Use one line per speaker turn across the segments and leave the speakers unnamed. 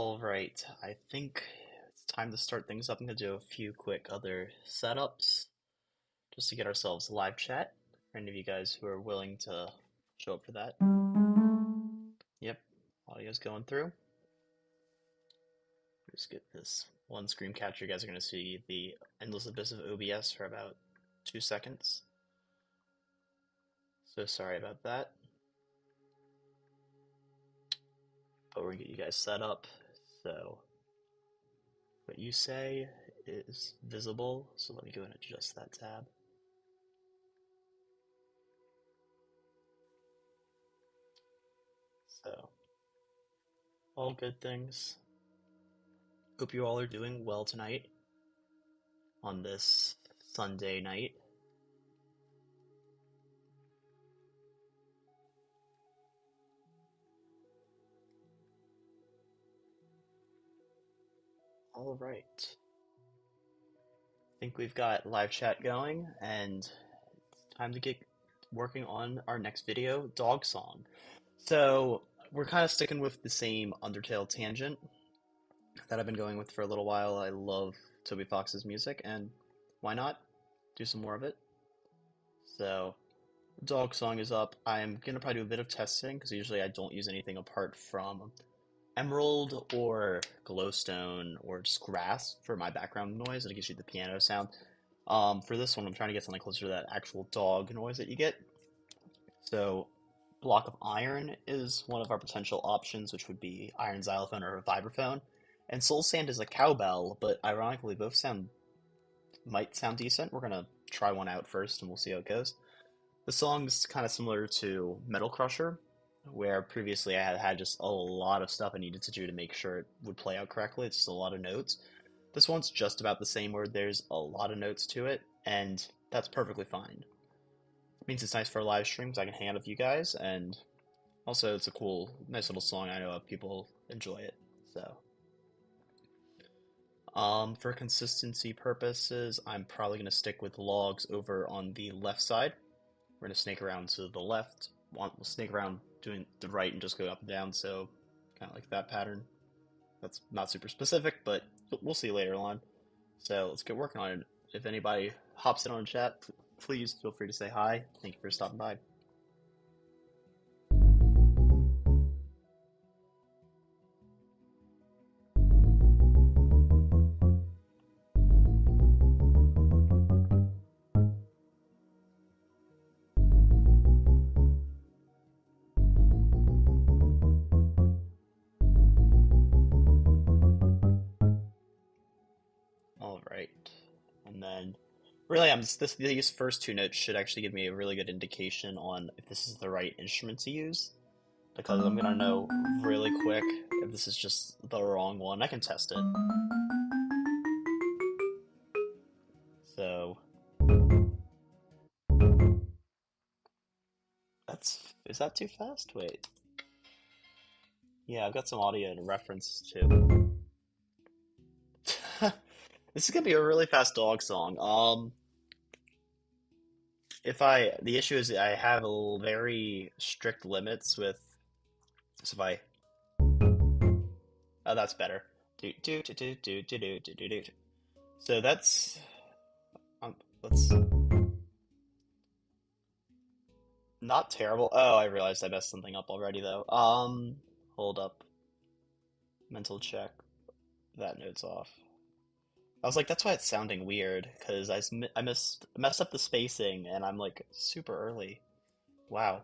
Alright, I think it's time to start things up. I'm going to do a few quick other setups just to get ourselves live chat for any of you guys who are willing to show up for that. Yep, audio's going through. Just get this one screen capture. You guys are going to see the endless abyss of OBS for about 2 seconds. So sorry about that. But we're going to get you guys set up. So what you say is visible, so let me go and adjust that tab. So, all good things. Hope you all are doing well tonight on this Sunday night. All right. I think we've got live chat going, and it's time to get working on our next video, Dogsong. So, we're kind of sticking with the same Undertale tangent that I've been going with for a little while. I love Toby Fox's music, and why not do some more of it? So, Dogsong is up. I'm gonna probably do a bit of testing because usually I don't use anything apart from Emerald or Glowstone or just grass for my background noise, and it gives you the piano sound. For this one, I'm trying to get something closer to that actual dog noise that you get. So, Block of Iron is one of our potential options, which would be Iron Xylophone or a Vibraphone. And Soul Sand is a cowbell, but ironically, both might sound decent. We're gonna try one out first, and we'll see how it goes. The song's kind of similar to Metal Crusher, where previously I had just a lot of stuff I needed to do to make sure it would play out correctly. It's just a lot of notes. This one's just about the same, where there's a lot of notes to it, and that's perfectly fine. It means it's nice for live streams. I can hang out with you guys, and also it's a cool, nice little song. I know people enjoy it, so. For consistency purposes, I'm probably going to stick with logs over on the left side. We're going to snake around to the left. We'll snake around doing the right and just go up and down, so kind of like that pattern. That's not super specific, but we'll see later on. So let's get working on it. If anybody hops in on chat, please feel free to say hi. Thank you for stopping by. Alright, and then really these first two notes should actually give me a really good indication on if this is the right instrument to use, because I'm gonna know really quick if this is just the wrong one. I can test it. So is that too fast? Wait. Yeah, I've got some audio to reference too. This is gonna be a really fast dog song. The issue is I have very strict limits with, so if I, oh, that's better. Do do do do do do do do do do. So that's, let's, not terrible. Oh, I realized I messed something up already though. Hold up. Mental check. That note's off. I was like, that's why it's sounding weird, because I messed up the spacing, and I'm like super early. Wow.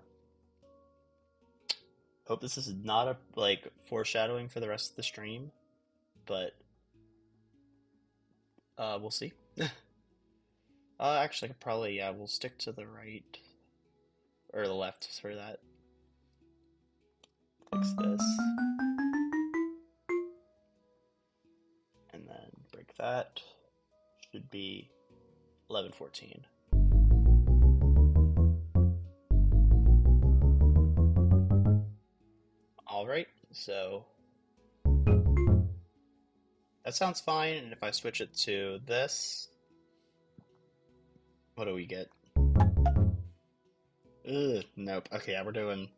Hope this is not a like foreshadowing for the rest of the stream, but we'll see. Actually, I could probably we'll stick to the right or the left for that. Fix this, and then break that. Should be 11:14. Alright, so that sounds fine, and if I switch it to this, what do we get? Ugh, nope. Okay, yeah, we're doing...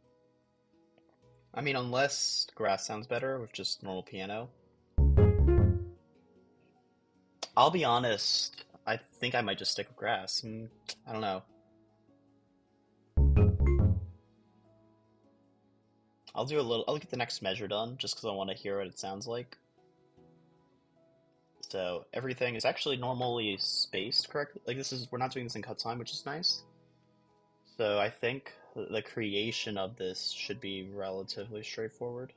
I mean, unless grass sounds better with just normal piano. I'll be honest, I think I might just stick with grass. I don't know. I'll get the next measure done just because I want to hear what it sounds like. So everything is actually normally spaced correctly. Like we're not doing this in cut time, which is nice. So I think the creation of this should be relatively straightforward.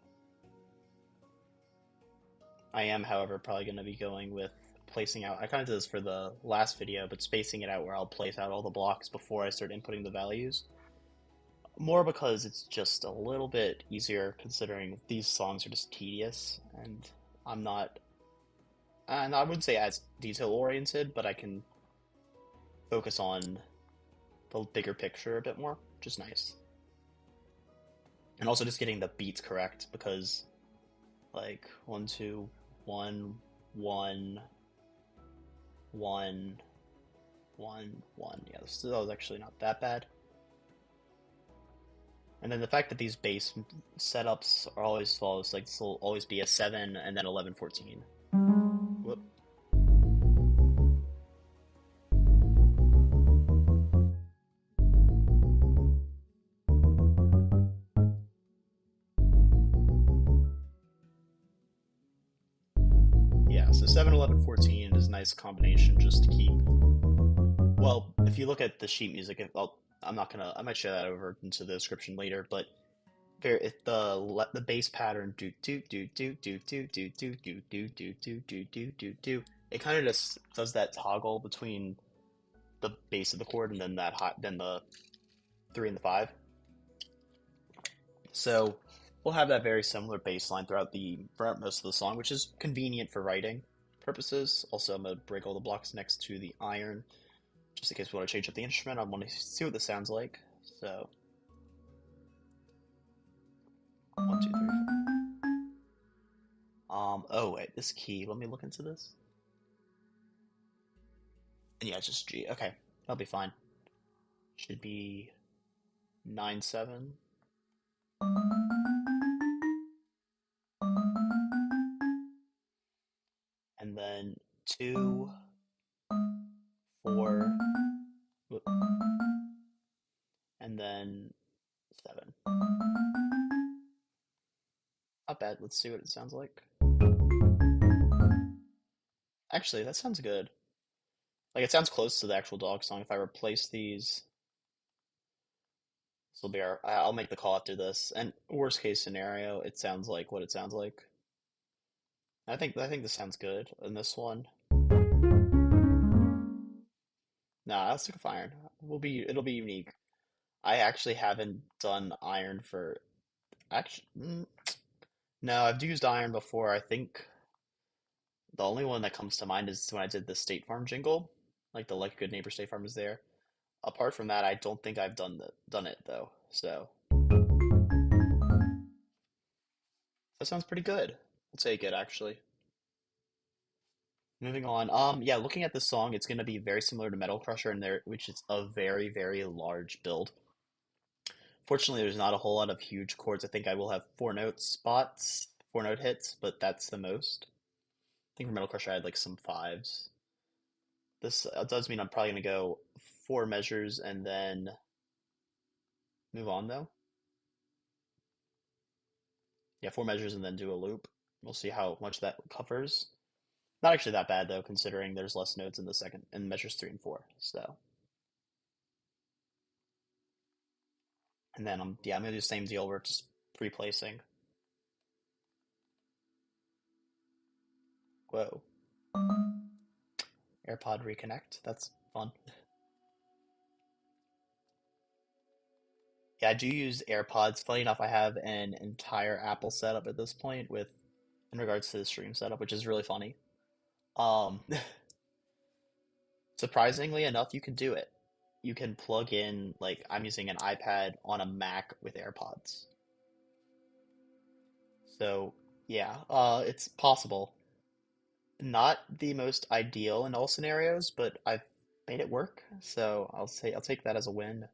I am, however, probably going to be going with placing out. I kind of did this for the last video, but spacing it out where I'll place out all the blocks before I start inputting the values. More because it's just a little bit easier considering these songs are just tedious and I'm not, and I wouldn't say as detail oriented, but I can focus on the bigger picture a bit more, which is nice. And also just getting the beats correct because like 1, 2, 1, 1, 1, 1, 1. Yeah, that was actually not that bad. And then the fact that these bass setups are always follows, like this will always be a 7 and then 11, 14. Whoop. Yeah, so 7, 11, 14 is a nice combination just to keep. Well, if you look at the sheet music, I might share that over into the description later, but the bass pattern do do do do do do do do do do do do do do do do, it kind of just does that toggle between the base of the chord and then then the 3 and the 5. So we'll have that very similar bass line throughout most of the song, which is convenient for writing purposes. Also, I'm gonna break all the blocks next to the iron, just in case we want to change up the instrument. I want to see what this sounds like. So 1, 2, 3, 4. Oh wait, this key. Let me look into this. And yeah, it's just G. Okay, that'll be fine. Should be 9, 7. And then 2, 4, whoop, and then 7. Not bad. Let's see what it sounds like. Actually, that sounds good. Like it sounds close to the actual dog song. If I replace these, this will be I'll make the call after this. And worst case scenario, it sounds like what it sounds like. I think this sounds good. And this one, nah, I'll stick with iron. It'll be unique. I actually haven't done iron for actually. No, I've used iron before. I think the only one that comes to mind is when I did the State Farm jingle, like the Like a Good Neighbor State Farm is there. Apart from that, I don't think I've done it though. So that sounds pretty good. I'll take it actually. Moving on. Yeah, looking at the song, it's gonna be very similar to Metal Crusher in there, which is a very, very large build. Fortunately, there's not a whole lot of huge chords. I think I will have 4 note hits, but that's the most. I think for Metal Crusher I had like some fives. This does mean I'm probably gonna go 4 measures and then move on though. Yeah, 4 measures and then do a loop. We'll see how much that covers. Not actually that bad though, considering there's less notes in the second in measures 3 and 4. So, and then I'm gonna do the same deal where just pre-placing. Whoa, AirPod reconnect. That's fun. Yeah, I do use AirPods. Funny enough, I have an entire Apple setup at this point with in regards to the stream setup, which is really funny. Um, surprisingly enough, you can do it. You can plug in, like, I'm using an iPad on a Mac with AirPods. So, yeah, it's possible. Not the most ideal in all scenarios, but I've made it work. So I'll take that as a win.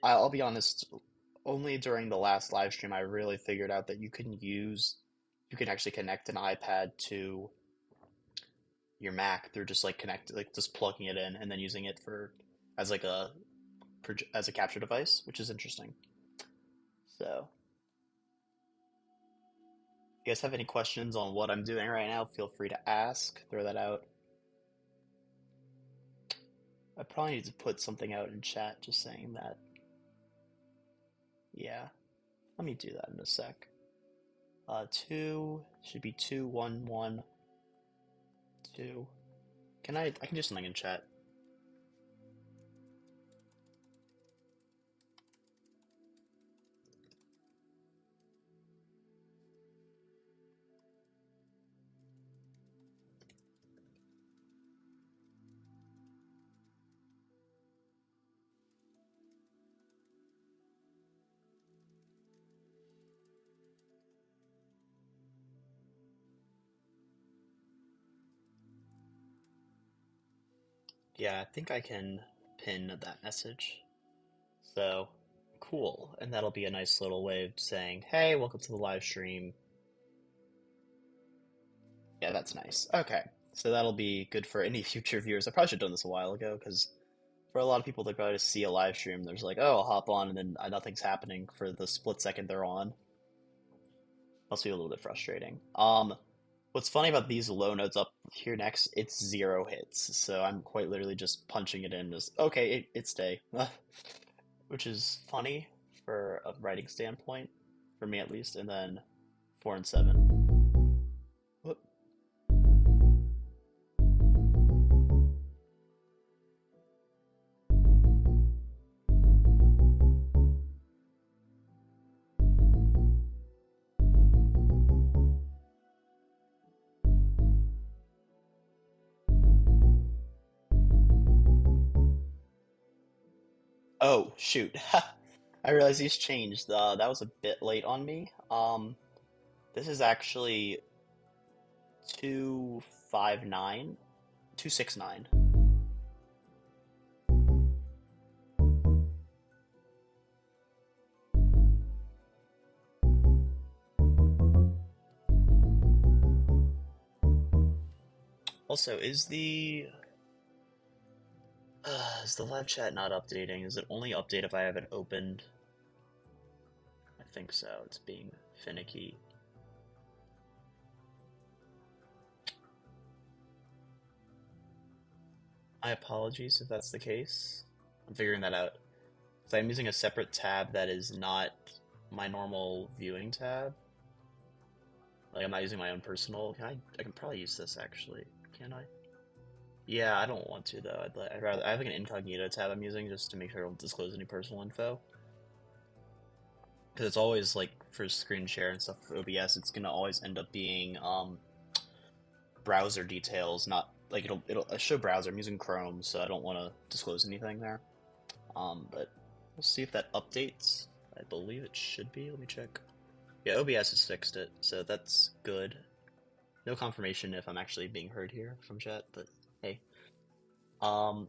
I'll be honest. only during the last live stream I really figured out that you can actually connect an iPad to your Mac through just like just plugging it in and then using it for as like a as a capture device, which is interesting. So, if you guys have any questions on what I'm doing right now, feel free to ask, throw that out. I probably need to put something out in chat just saying that. Yeah, let me do that in a sec. Two should be 2112. I can do something in chat. Yeah, I think I can pin that message. So, cool. And that'll be a nice little way of saying, hey, welcome to the live stream. Yeah, that's nice. Okay. So that'll be good for any future viewers. I probably should have done this a while ago because for a lot of people, they probably just see a live stream. There's like, oh, I'll hop on, and then nothing's happening for the split second they're on. Must be a little bit frustrating. What's funny about these low notes up here next, it's 0 hits. So I'm quite literally just punching it in, just, okay, it's day. Which is funny for a writing standpoint, for me at least. And then 4 and 7. Whoop. Oh, shoot. I realized these changed. That was a bit late on me. This is actually 259, 269. Also, is the live chat not updating? Is it only update if I have it opened? I think so. It's being finicky. My apologies if that's the case. I'm figuring that out. So I'm using a separate tab that is not my normal viewing tab. Like I'm not using my own personal. I can probably use this actually. Can I? Yeah, I don't want to though. I'd rather I have like an incognito tab I'm using just to make sure I don't disclose any personal info. Because it's always like for screen share and stuff for OBS, it's gonna always end up being browser details, not like it'll show browser. I'm using Chrome, so I don't want to disclose anything there. But we'll see if that updates. I believe it should be. Let me check. Yeah, OBS has fixed it, so that's good. No confirmation if I'm actually being heard here from chat, but hey. Um,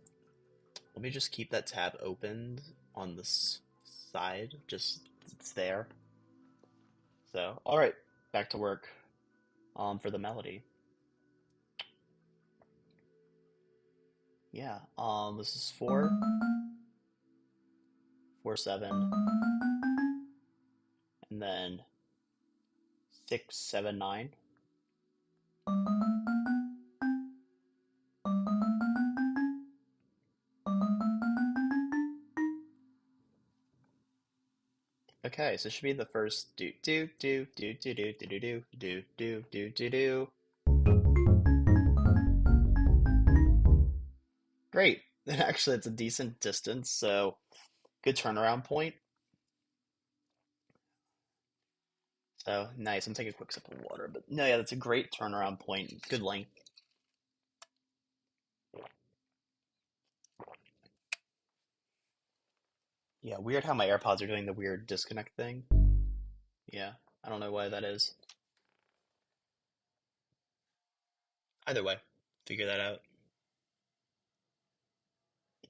Let me just keep that tab opened on this side, just it's there. So, all right, back to work. For the melody. Yeah. This is 4, 4, 7, and then 6, 7, 9. Okay, so it should be the first do do do do do do do do do do do do do. Great. And actually, it's a decent distance, so good turnaround point. So nice. I'm taking a quick sip of water, but no, yeah, that's a great turnaround point. Good length. Yeah, weird how my AirPods are doing the weird disconnect thing. Yeah, I don't know why that is. Either way, figure that out.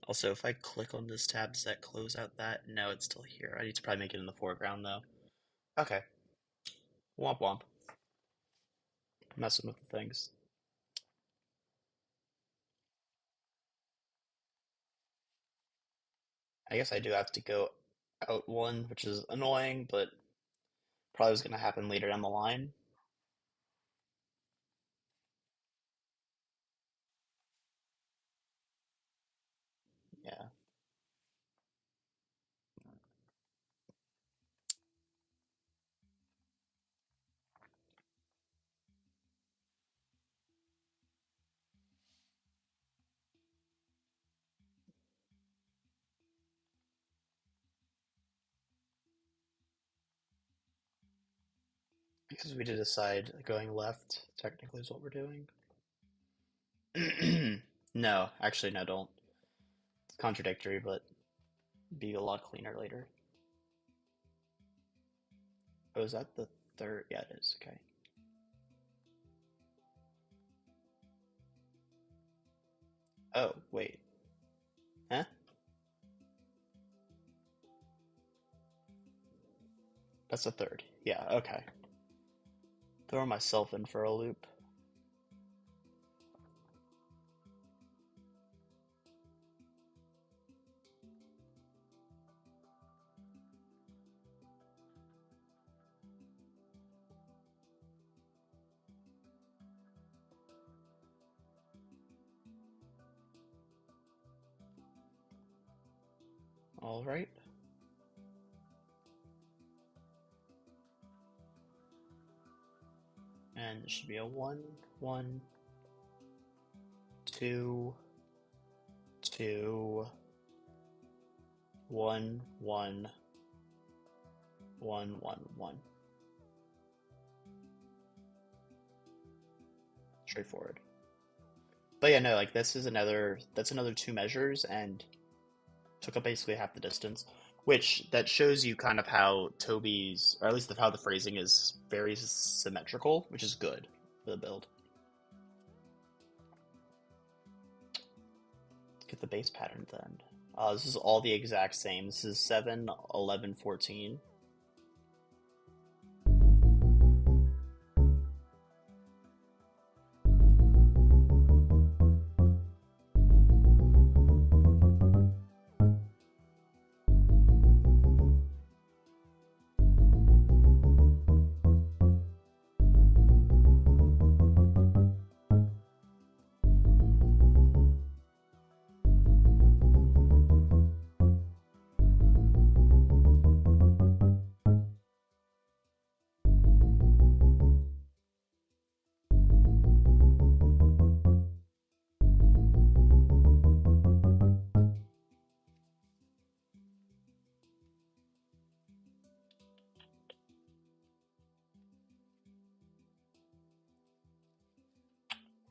Also, if I click on this tab, does that close out that? No, it's still here. I need to probably make it in the foreground though. Okay. Womp womp. Messing with the things. I guess I do have to go out one, which is annoying, but probably was going to happen later down the line. Yeah. Because we did decide going left, technically, is what we're doing. No, actually, no, don't. It's contradictory, but be a lot cleaner later. Oh, is that the third? Yeah, it is. Okay. Oh, wait. Huh? That's the third. Yeah, okay. Throwing myself in for a loop. All right. And it should be a 1, 1, 2, 2, 1, 1, 1, 1, 1. Straightforward. But yeah, no, like that's another two measures and took up basically half the distance, which that shows you kind of how Toby's, or at least how the phrasing is very symmetrical, which is good for the build. Let's get the base pattern then. This is all the exact same. This is 7, 11, 14.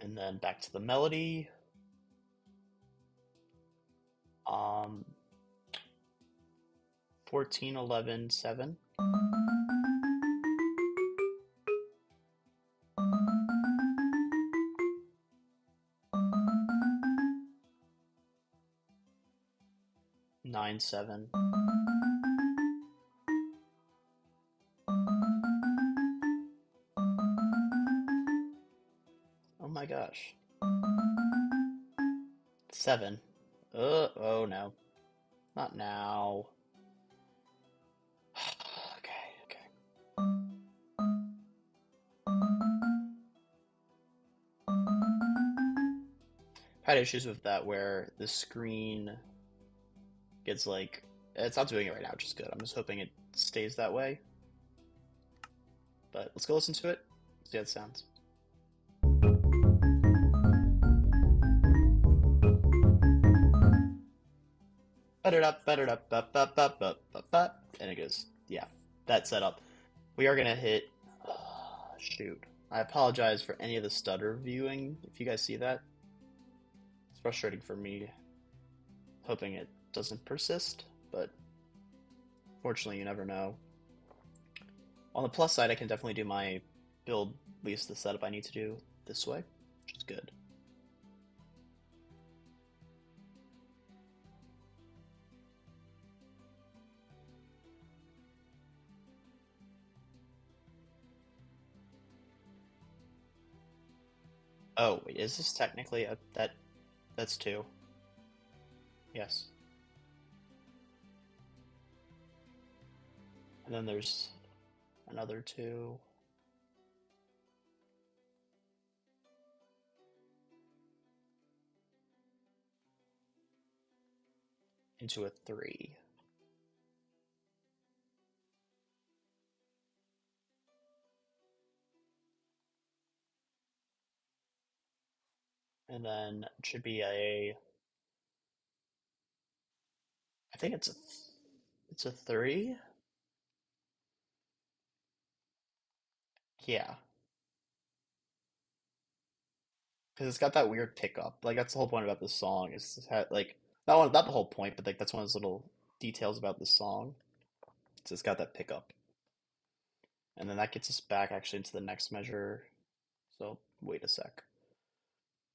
And then back to the melody. Um, 14, 11, 7. 9, 7. Oh my gosh. 7. Oh no. Not now. Okay, okay. Had issues with that where the screen gets like, it's not doing it right now, which is good. I'm just hoping it stays that way. But let's go listen to it, see how it sounds. And it goes, yeah, that setup. We are gonna hit, shoot. I apologize for any of the stutter viewing, if you guys see that. It's frustrating for me, hoping it doesn't persist, but fortunately you never know. On the plus side, I can definitely do my build, at least the setup I need to do this way, which is good. Oh, wait, is this technically that's two? Yes. And then there's another two into a three. And then it should be I think it's a three? Yeah. Because it's got that weird pickup. Like that's the whole point about this song is like not the whole point, but like that's one of those little details about this song. It's got that pickup, and then that gets us back actually into the next measure. So wait a sec.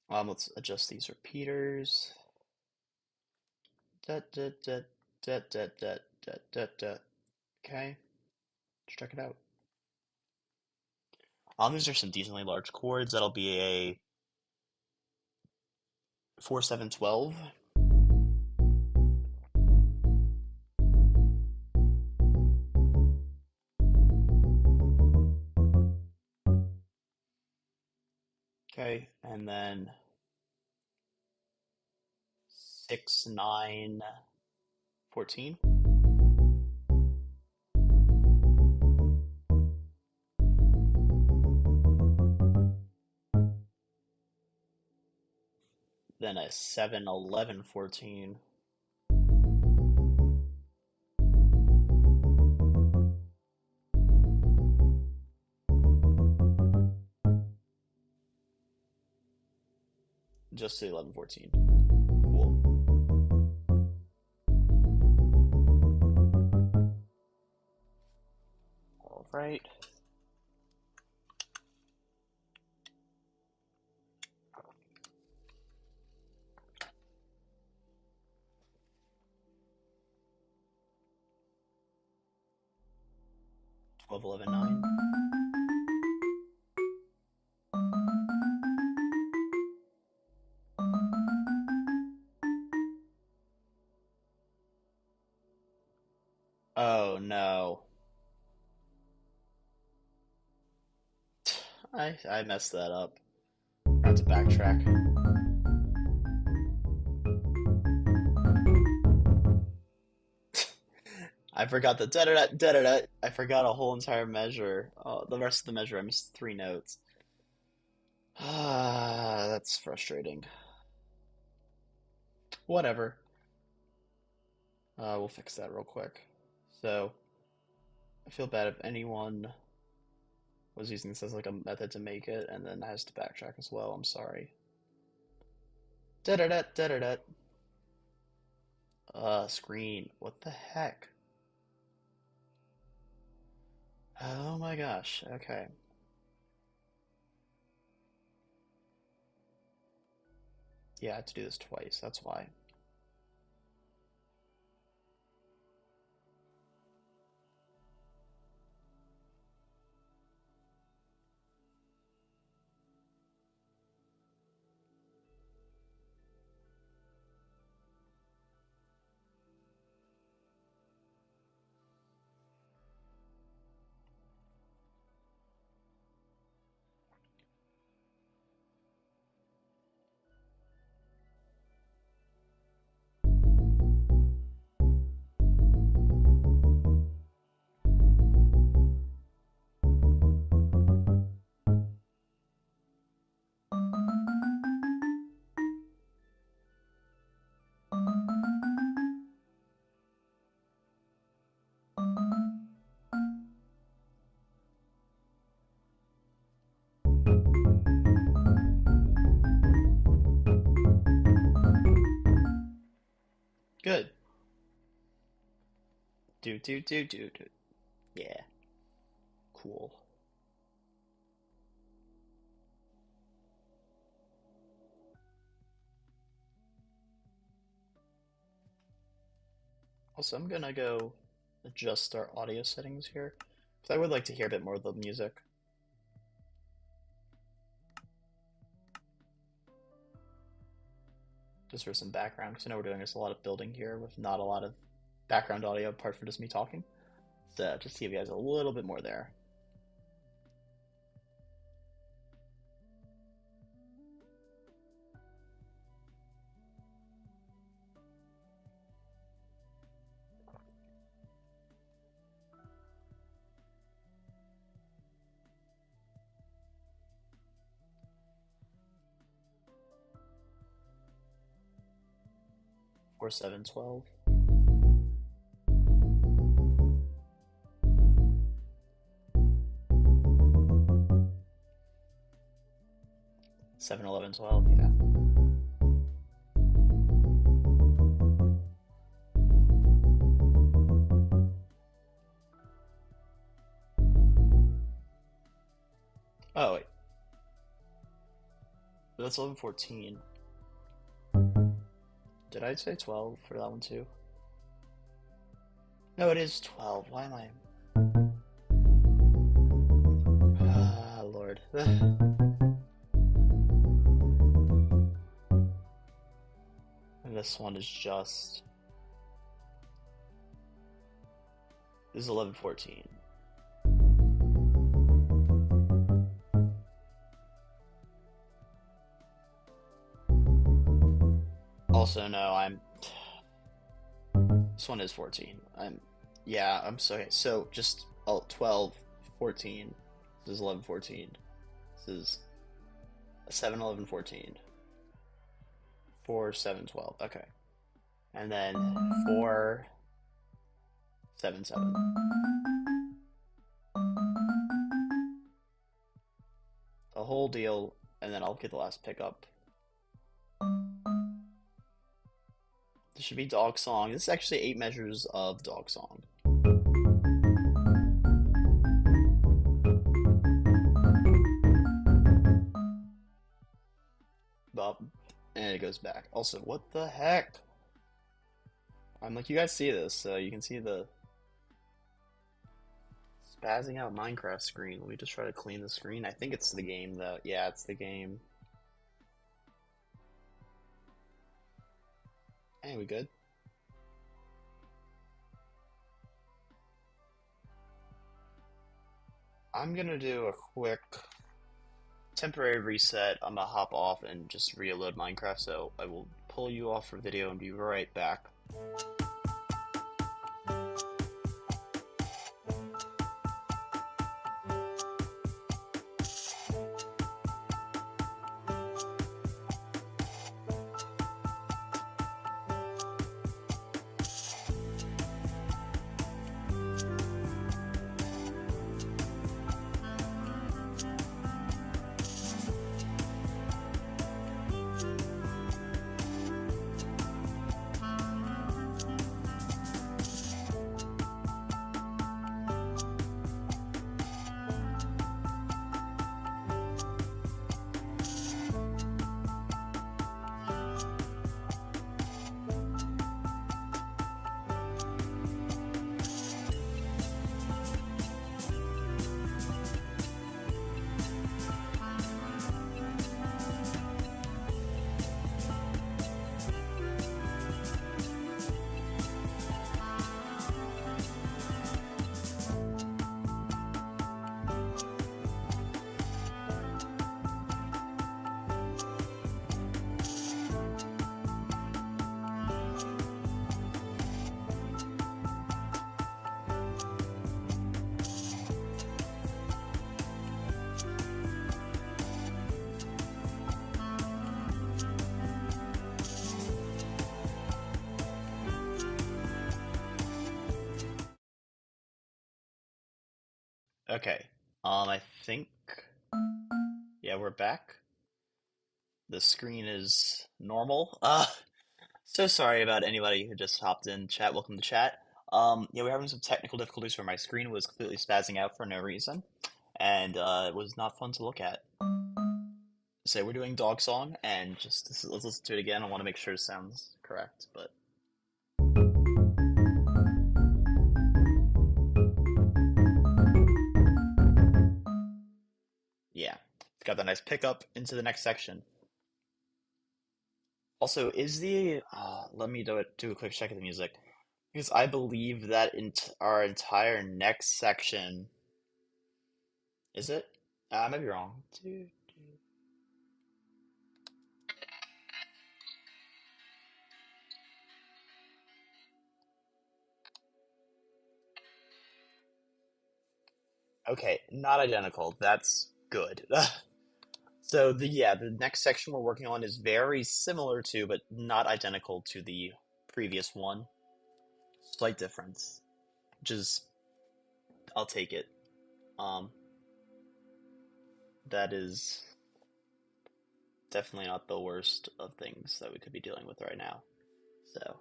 Let's adjust these repeaters. Da, da, da, da, da, da, da, da, da. Okay, let's check it out. These are some decently large chords. That'll be a 4 7 12. Okay, and then 6 9 14. Then a 7 11 14. Just the 11 14. Cool. All right. 12 11 9. Oh no. I messed that up. I have to backtrack. I forgot the da da da da da da. I forgot a whole entire measure. The rest of the measure, I missed 3 notes. Ah, that's frustrating. Whatever. We'll fix that real quick. So, I feel bad if anyone was using this as like a method to make it and then has to backtrack as well. I'm sorry. Da da da da da da. Screen. What the heck? Oh my gosh. Okay. Yeah, I had to do this twice. That's why. Good. Do do do do do. Yeah. Cool. Also, I'm gonna go adjust our audio settings here because I would like to hear a bit more of the music. just for some background, because I know we're doing this a lot of building here with not a lot of background audio apart from just me talking. So just to give you guys a little bit more there. Or 712. Seven, 11, 12, yeah. Oh, wait. That's 11, 14. Did I say 12 for that one too? No, it is 12. Why am I... Ah, Lord. And this one is just... This is 11, 14. Also, no, this one is 14. Yeah, I'm sorry. So, just 12, 14. This is 11, 14. This is 7, 11, 14. 4, 7, 12. Okay. And then 4, 7, 7. The whole deal, and then I'll get the last pickup. This should be Dogsong. This is actually 8 measures of Dogsong. And it goes back. Also, what the heck? I'm like, you guys see this, so you can see the spazzing out Minecraft screen. Let me just try to clean the screen. I think it's the game, though. Yeah, it's the game. Hey, we good? I'm gonna do a quick temporary reset. I'm gonna hop off and just reload Minecraft, so I will pull you off for video and be right back. Okay, I think, yeah, we're back. The screen is normal. So sorry about anybody who just hopped in chat. Welcome to chat. Yeah, we're having some technical difficulties where my screen was completely spazzing out for no reason, and it was not fun to look at. So we're doing Dogsong, and let's listen to it again. I want to make sure it sounds correct, but yeah, it's got that nice pickup into the next section. Also, is the let me do a quick check of the music because I believe that our entire next section is it? I might be wrong. Okay, not identical. That's good. So the next section we're working on is very similar to, but not identical to the previous one. Slight difference, which is I'll take it. Um, that is definitely not the worst of things that we could be dealing with right now. So,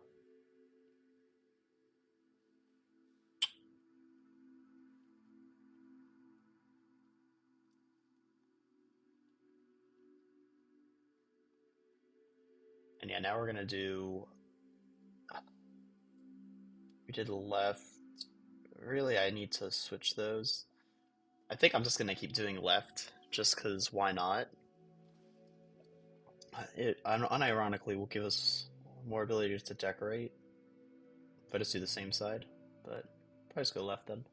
and yeah, now we're gonna do. We did left. Really, I need to switch those. I think I'm just gonna keep doing left, just because why not? It unironically will give us more ability to decorate if I just do the same side, but probably just go left then.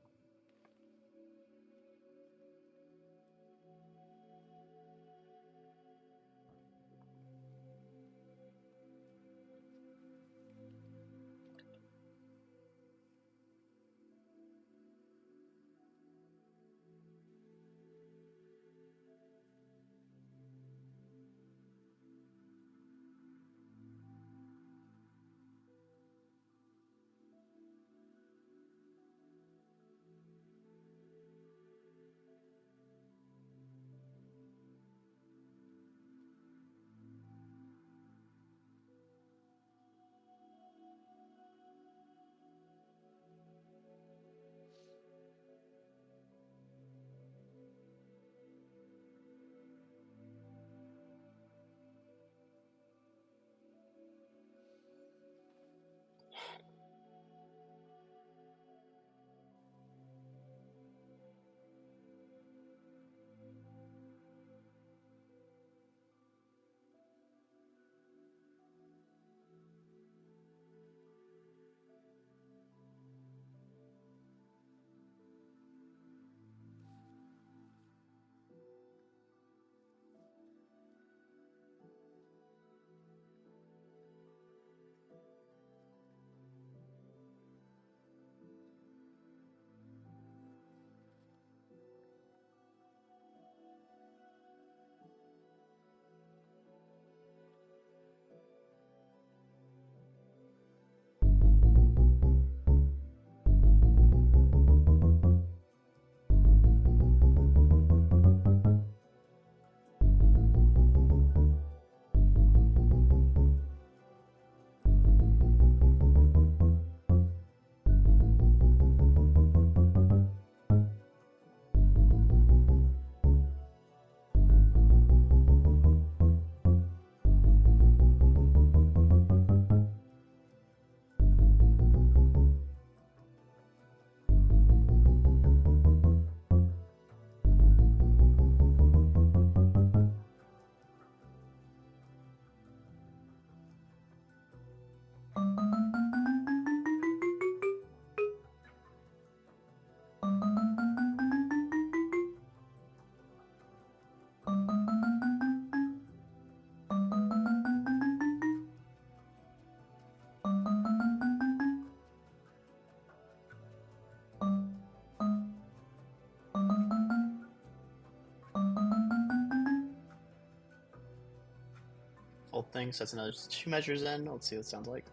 Old thing, so that's another two measures in. Let's see what it sounds like.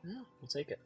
Yeah, we'll take it.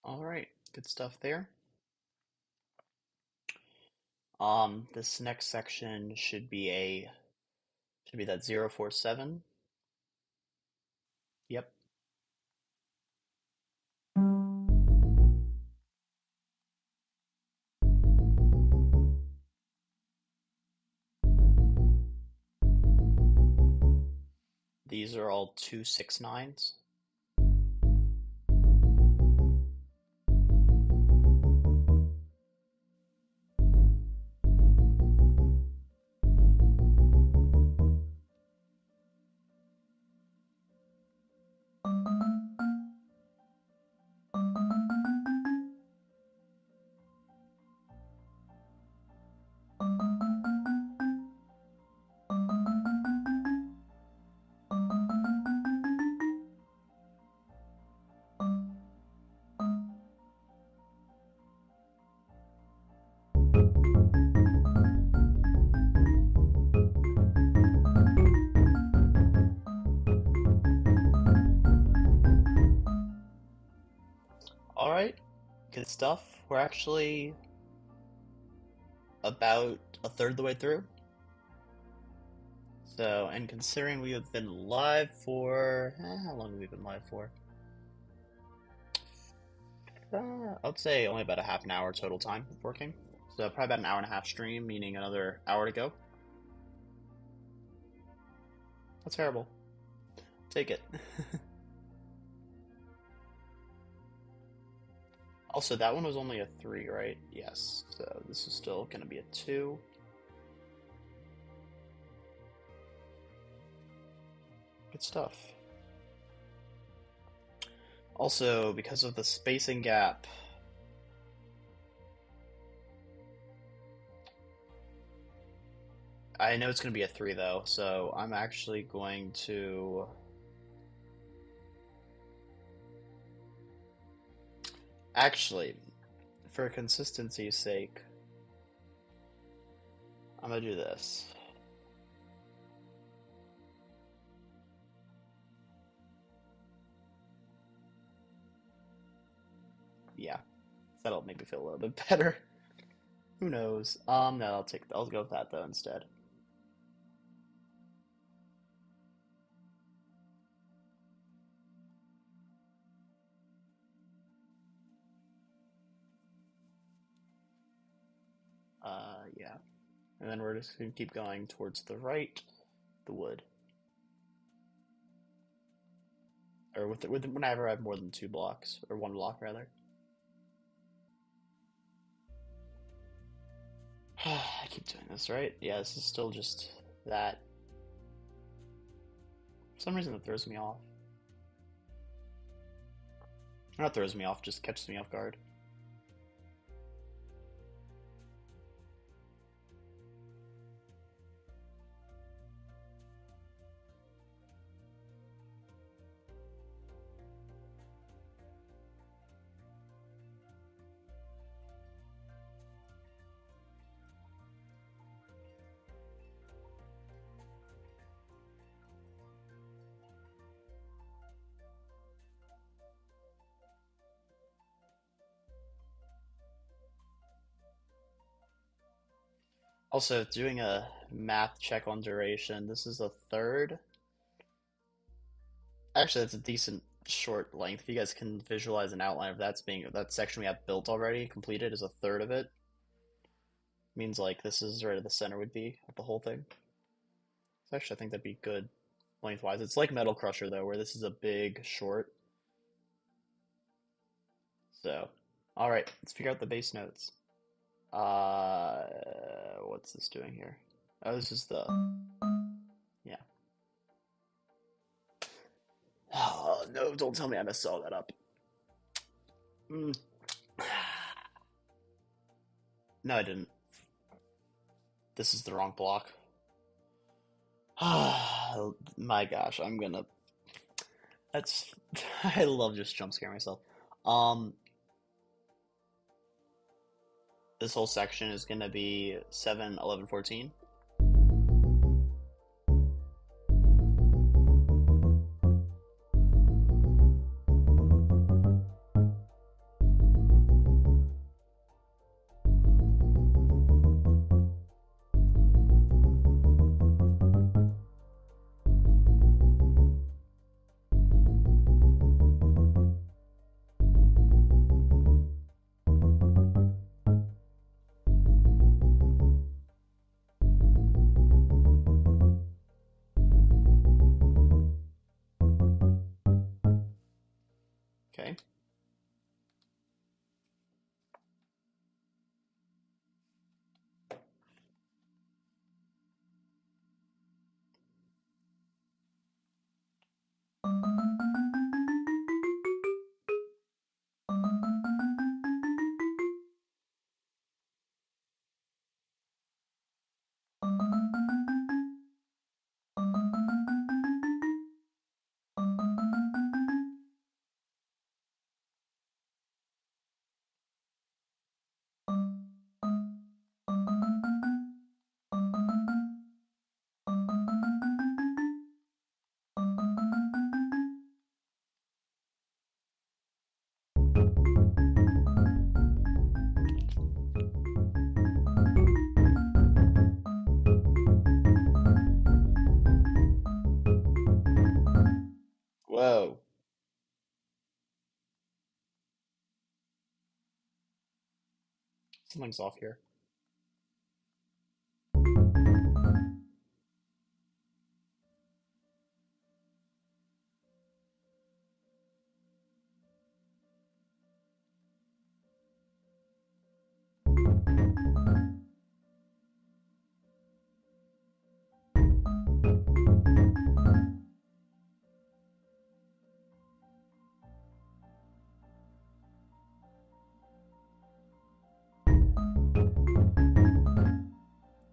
All right, good stuff there. This next section should be that 047. Yep. These are all 269s. All right, good stuff. We're actually about a third of the way through. So, and considering we have been live for, how long have we been live for? I'd say only about a half an hour total time of working. So probably about an hour and a half stream, meaning another hour to go. That's terrible. Take it. Also, that one was only a 3, right? Yes. So this is still going to be a 2. Good stuff. Also, because of the spacing gap, I know it's going to be a 3 though, so I'm actually going to... Actually, for consistency's sake, I'm going to do this. Yeah, that'll make me feel a little bit better. Who knows? No, I'll go with that though instead. Yeah. And then we're just gonna keep going towards the right, the wood. Or with whenever I have more than 2 blocks, or 1 block rather. I keep doing this, right? Yeah, this is still just that. For some reason it throws me off. Not throws me off, just catches me off guard. Also, doing a math check on duration, this is a third. Actually, that's a decent short length. If you guys can visualize an outline of that section we have built already, completed, is a third of it. Means like this is right at the center would be of the whole thing. So actually, I think that'd be good lengthwise. It's like Metal Crusher though, where this is a big short. So, all right, let's figure out the bass notes. What's this doing here? Oh, this is the, yeah. Oh, no, don't tell me I messed all that up. No, I didn't. This is the wrong block. My gosh, that's, I love just jump scaring myself. This whole section is gonna be 7, 11, 14. Whoa. Something's off here.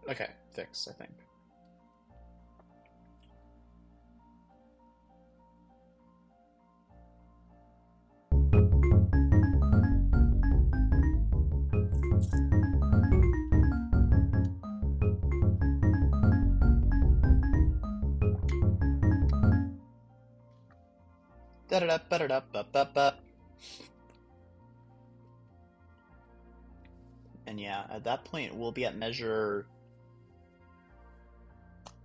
Okay, fixed, I think. Da da da ba da da ba ba ba. And yeah, at that point we'll be at measure.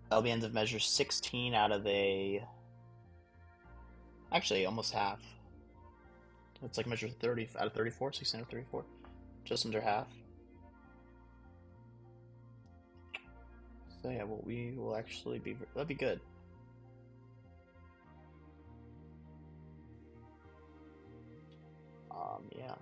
That'll be end of measure 16 out of a. Actually, almost half. It's like measure 30 out of 34, 16 out of 34. Just under half. So yeah, well, we will actually be. That'd be good. Yeah.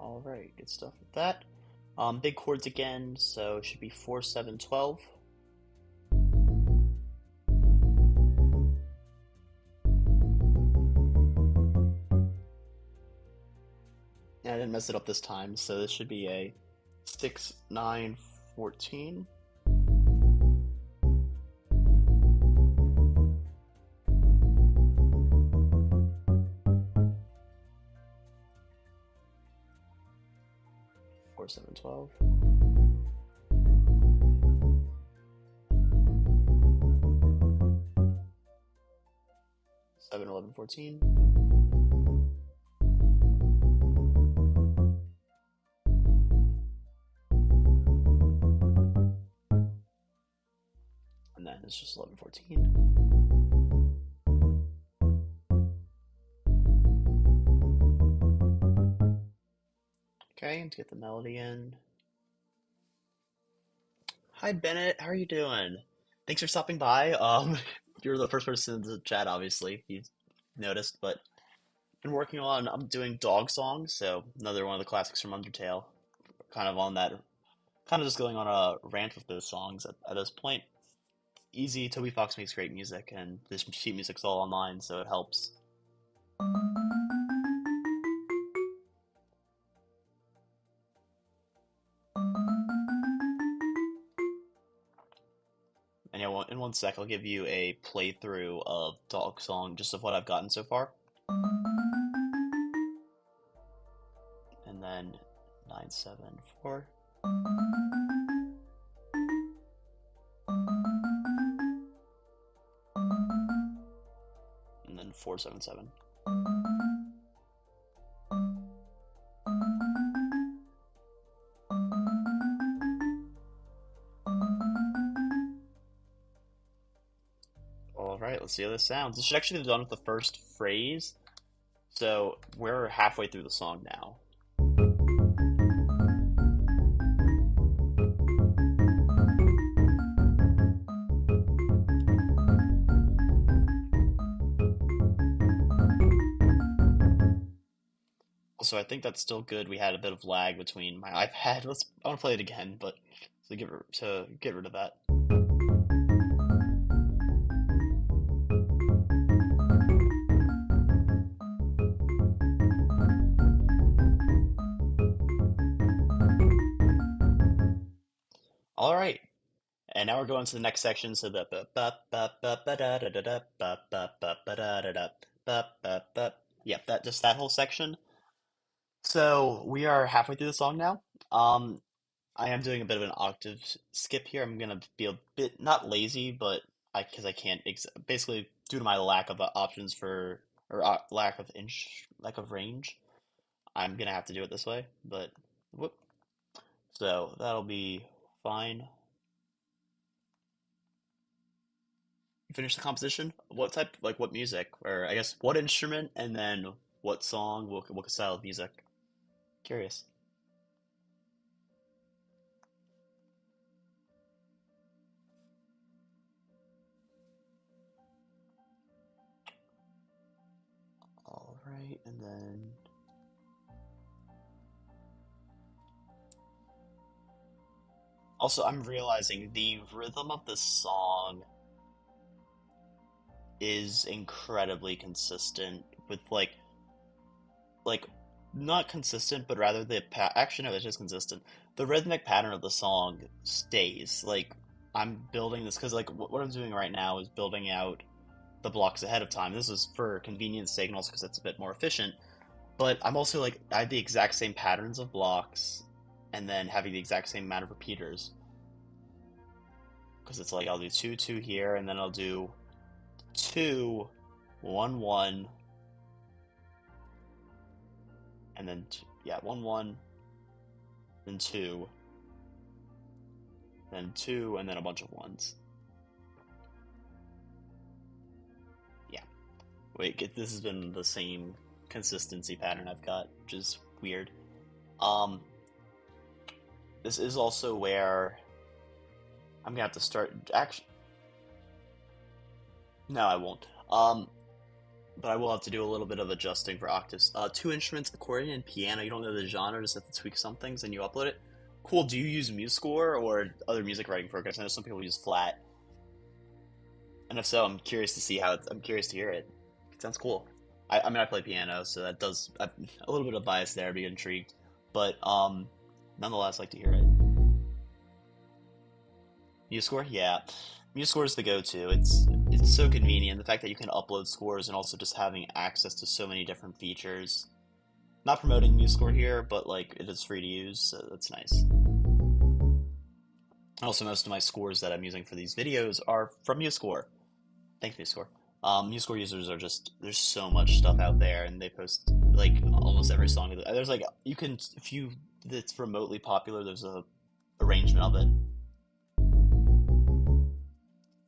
All right, good stuff with that. Big chords again, so it should be 4, 7, 12. And I didn't mess it up this time, so this should be a 6, 9, 14. Four, 7, 12. Seven, 11, 14. And then it's just 11, 14. Okay, and to get the melody in. Hi Bennett, how are you doing? Thanks for stopping by. You're the first person in the chat, obviously, if you've noticed, but I'm doing Dogsong, so another one of the classics from Undertale. Kind of on that, kind of just going on a rant with those songs at this point. Easy, Toby Fox makes great music, and this sheet music's all online, so it helps. And yeah, in one sec, I'll give you a playthrough of Dogsong, just of what I've gotten so far. And then 9, 7, 4. And then 4, 7, 7. Alright, let's see how this sounds. This should actually be done with the first phrase. So we're halfway through the song now. So I think that's still good. We had a bit of lag between my iPad. I want to play it again, but to get rid of that. All right. And now we're going to the next section. So the ba ba ba ba ba da da da da ba ba ba ba da da da ba ba ba. Yep, that just that whole section. So we are halfway through the song now. I am doing a bit of an octave skip here. I'm gonna be a bit not lazy, but I because I can't ex basically due to my lack of options for or lack of range. I'm gonna have to do it this way. But whoop. So that'll be fine. Finish the composition? What type, like what music, or I guess what instrument, and then what song, what style of music? Curious. All right, and then also I'm realizing the rhythm of the song is incredibly consistent with like not consistent, but rather actually no, it's just consistent. The rhythmic pattern of the song stays. Like I'm building this because like what I'm doing right now is building out the blocks ahead of time. This is for convenience sake and also because it's a bit more efficient. But I'm also like I had the exact same patterns of blocks, and then having the exact same amount of repeaters because it's like I'll do two two here, and then I'll do two one one, and then yeah one one, then two, and then a bunch of ones. Yeah. This has been the same consistency pattern I've got, which is weird. Um, this is also where I'm gonna have to start. Actually, no, I won't. But I will have to do a little bit of adjusting for octaves. Two instruments, accordion and piano. You don't know the genre, just have to tweak some things, and you upload it. Cool. Do you use MuseScore or other music writing programs? I know some people use Flat, and if so, I'm curious to see how. I'm curious to hear it. It sounds cool. I mean, I play piano, so that does a little bit of bias there. I'd be intrigued, but nonetheless, like to hear it. MuseScore, yeah. MuseScore is the go-to. It's so convenient. The fact that you can upload scores and also just having access to so many different features. Not promoting MuseScore here, but like it is free to use, so that's nice. Also, most of my scores that I'm using for these videos are from MuseScore. Thanks, MuseScore. MuseScore users are just there's so much stuff out there, and they post like almost every song. There's like you can if you that's remotely popular. There's a arrangement of it.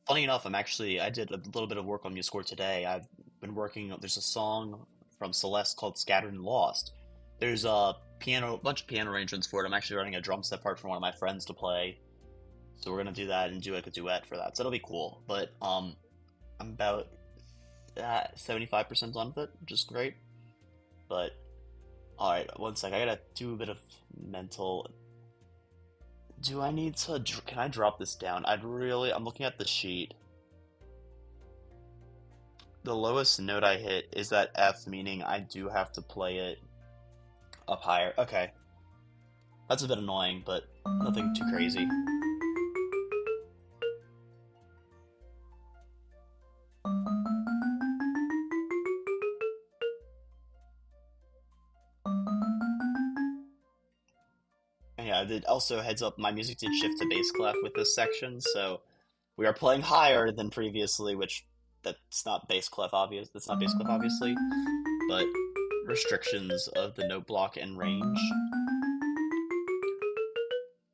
Funny enough, I did a little bit of work on MuseScore today. I've been working. There's a song from Celeste called "Scattered and Lost." There's a bunch of piano arrangements for it. I'm actually running a drum set part for one of my friends to play, so we're gonna do that and do like a duet for that. So it'll be cool. But I'm about 75% done with it, which is great. But all right, one sec. I gotta do a bit of mental. Do I need to? Can I drop this down? I'm looking at the sheet. The lowest note I hit is that F, meaning I do have to play it up higher. Okay, that's a bit annoying, but nothing too crazy. And yeah, also heads up, my music did shift to bass clef with this section, so we are playing higher than previously, which that's not bass clef obvious. That's not bass clef obviously, but restrictions of the note block and range.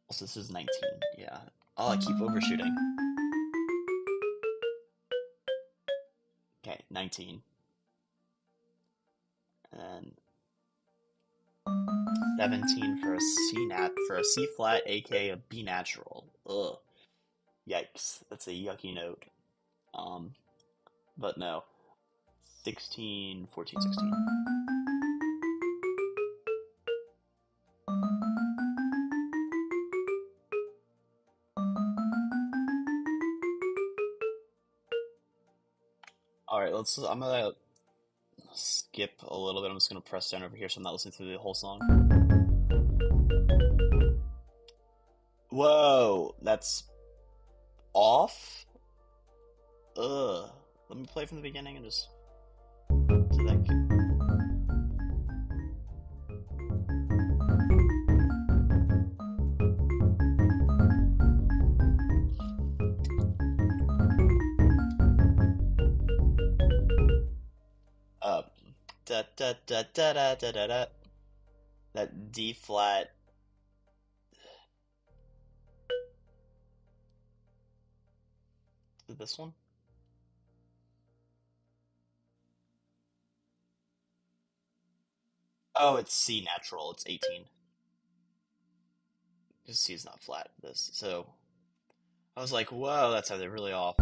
Also, this is 19. Yeah. Oh, I keep overshooting. Okay, 19. and 17 for a C flat, aka a B natural. Ugh, yikes! That's a yucky note. Um, but no, 16, 14, 16. All right, let's. I'm gonna skip a little bit. I'm just gonna press down over here, so I'm not listening to the whole song. Whoa, that's off. Ugh. Let me play from the beginning and just do that. Uh, da da da da da da da da. That D flat. This one. Oh, it's C natural. It's 18. Because C is not flat. This. So I was like, whoa, that's how they're really off.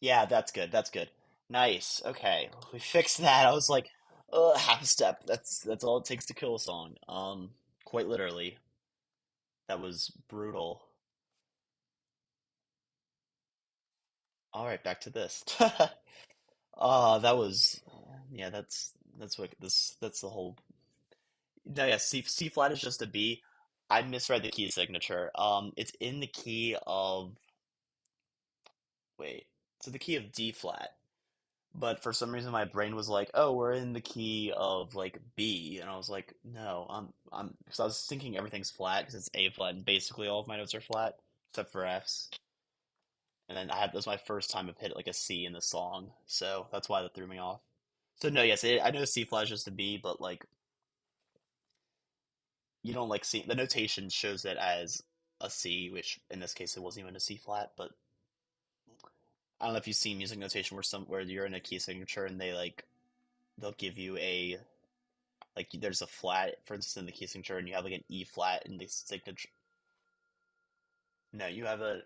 Yeah, that's good. That's good. Nice. Okay, we fixed that. I was like, half a step. That's all it takes to kill a song. Quite literally. That was brutal. All right, back to this. That was, yeah, that's what this that's the whole. No, yeah, C flat is just a B. I misread the key signature. It's in the key of wait, so the key of D flat. But for some reason, my brain was like, "Oh, we're in the key of like B," and I was like, "No, I'm," because I was thinking everything's flat because it's A flat, and basically all of my notes are flat except for F's. And then that was my first time I've hit like a C in the song, so that's why that threw me off. So no, yes, I know C flat is just a B, but like you don't like see the notation shows it as a C, which in this case it wasn't even a C flat. But I don't know if you've seen music notation where you're in a key signature and they'll give you a like there's a flat, for instance, in the key signature, and you have like an E flat in the signature. No, you have a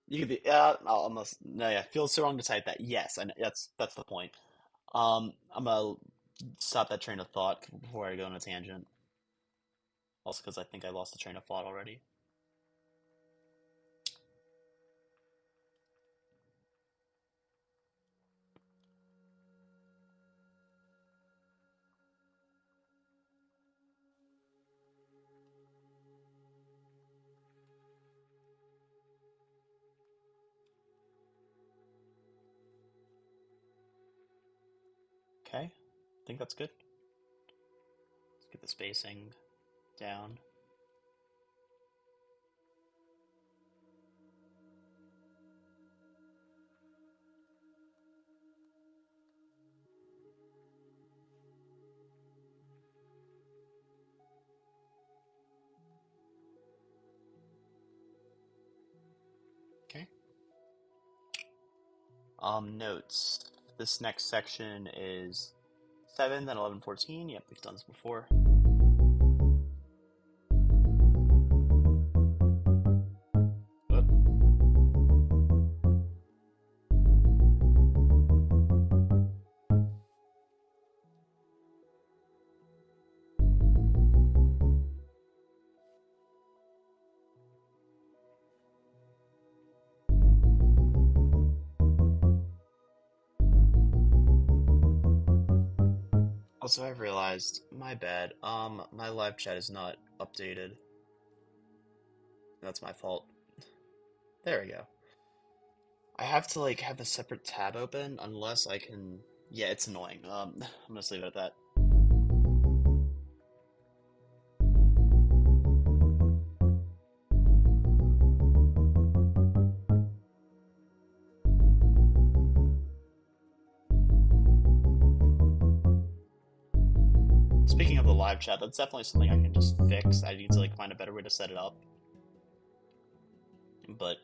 you could be almost no, yeah, feels so wrong to type that. Yes, and that's the point. I'm gonna stop that train of thought before I go on a tangent. Also, because I think I lost the train of thought already. Okay, I think that's good. Let's get the spacing down. Okay. Notes. This next section is 7, then 11, 14. Yep, we've done this before. Also, I've realized, my bad, my live chat is not updated. That's my fault. There we go. I have to, like, have a separate tab open unless I can... Yeah, it's annoying. I'm gonna just leave it at that. Speaking of the live chat, that's definitely something I can just fix. I need to, like, find a better way to set it up. But,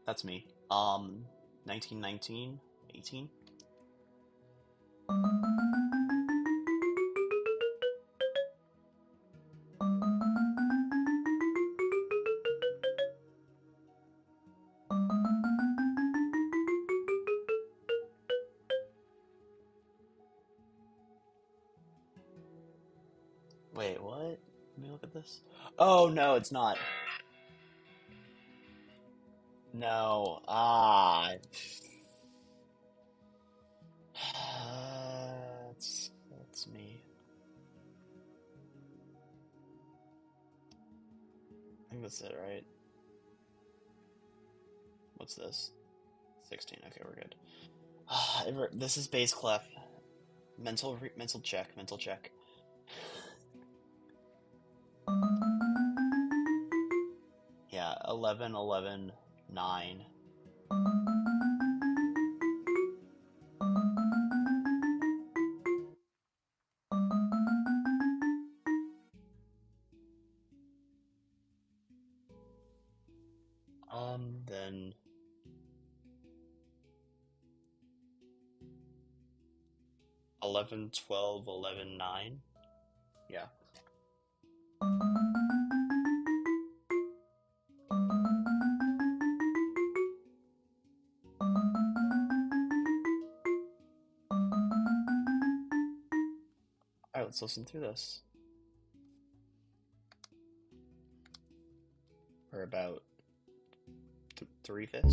that's me. 1919? 18? Wait, what? Let me look at this. Oh, no, it's not. No. That's me. I think that's it, right? What's this? 16. Okay, we're good. This is bass clef. Mental check. Mental check. Yeah, 11, 11, 9. Then 11, 12, 11, 9. Yeah. Alright, let's listen through this. For about 3/5.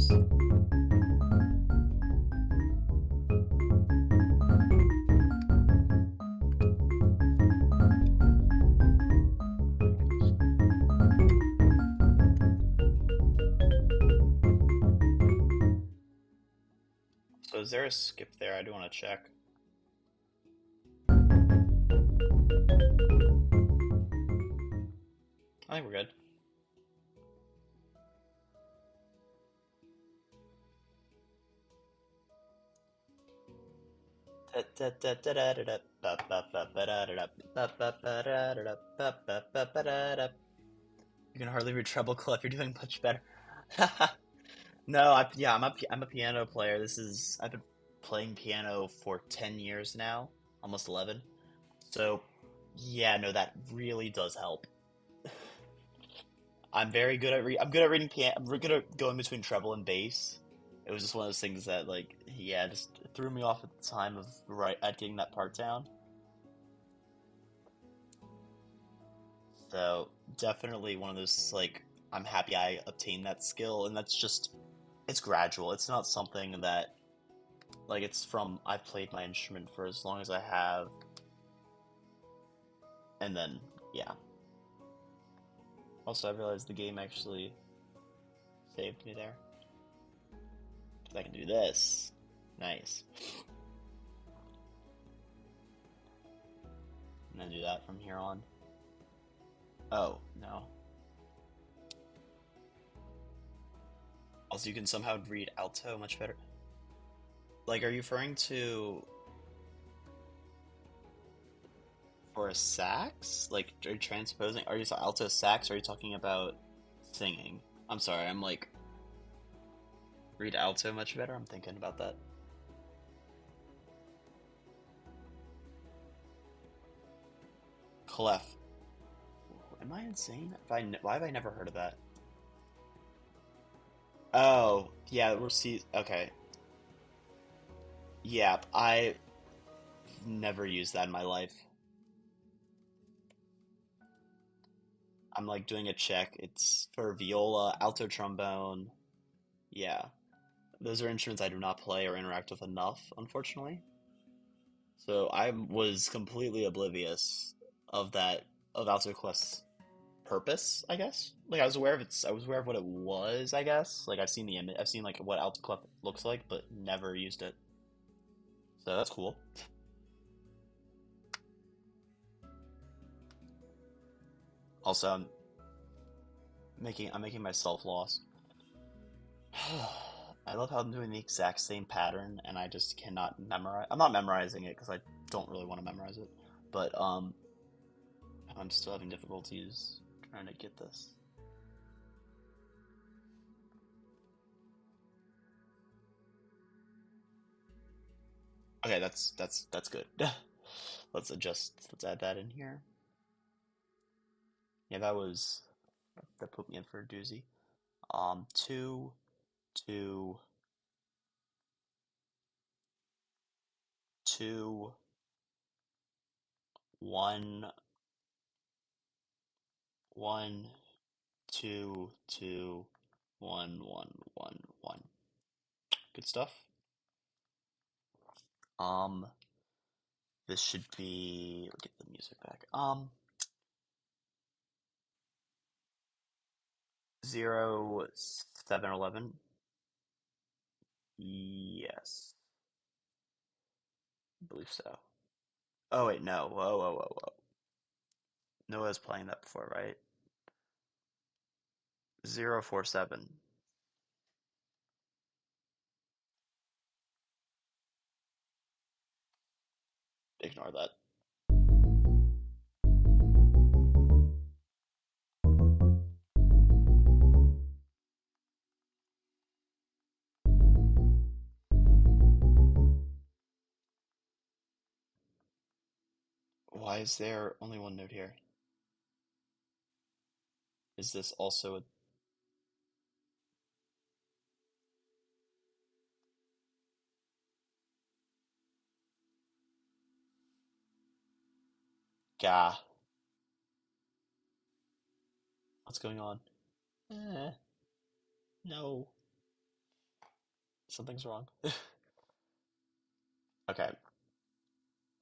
So is there a skip there? I do want to check. I think we're good. You can hardly read treble clef. You're doing much better. No, yeah, I'm a piano player. I've been playing piano for 10 years now, almost 11. So, yeah, no, that really does help. I'm good at reading piano. I'm good at going between treble and bass. It was just one of those things that, like, yeah, just threw me off at the time of at getting that part down. So definitely one of those, like, I'm happy I obtained that skill, and it's gradual. It's not something that, like, I've played my instrument for as long as I have, and then yeah. Also, I realized the game actually saved me there. 'Cause I can do this. Nice. And then do that from here on. Oh, no. Also, you can somehow read alto much better. Like, are you referring to for a sax? Like, are you transposing? Are you alto sax? Or are you talking about singing? I'm sorry, I'm like, read alto much better? I'm thinking about that. Clef. Am I insane? Why have I never heard of that? Oh, yeah, okay. Yeah, I never used that in my life. I'm like doing a check. It's for viola, alto trombone. Yeah. Those are instruments I do not play or interact with enough, unfortunately. So I was completely oblivious of that, of alto clef's purpose, I guess. Like I was aware of what it was, I guess. Like I've seen the image, I've seen like what alto clef looks like, but never used it. So that's cool. Also, I'm making myself lost. I love how I'm doing the exact same pattern and I just cannot memorize. I'm not memorizing it because I don't really want to memorize it, but I'm still having difficulties trying to get this. Okay, that's good. Let's add that in here. Yeah, that put me in for a doozy. 2, 2, 2, 1, 1, 2, 2, 1, 1, 1, 1. Good stuff. Um, this should be, we'll get the music back. 0, 7, 11. Yes, I believe so. Oh wait, no. Whoa, whoa, whoa, whoa. Noah was playing that before, right? 047. Ignore that. Why is there only one note here? Is this also a gah? What's going on? Eh, no. Something's wrong. Okay,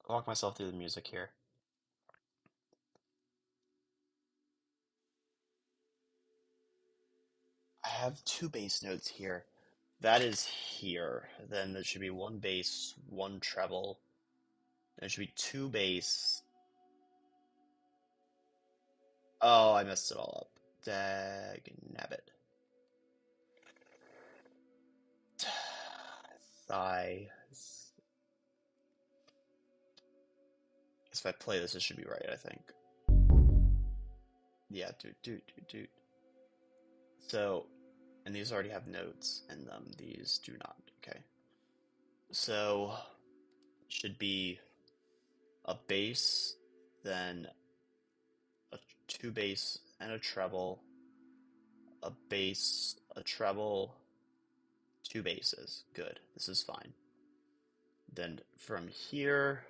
I'll walk myself through the music here. I have two bass notes here. That is here. Then there should be one bass, one treble. There should be two bass. Oh, I messed it all up. Dag nabbit. Sigh. If I play this, it should be right, I think. Yeah, dude. So, and these already have notes in them. These do not. Okay. So, should be a bass, then a two bass and a treble, a bass, a treble, two basses. Good. This is fine. Then from here,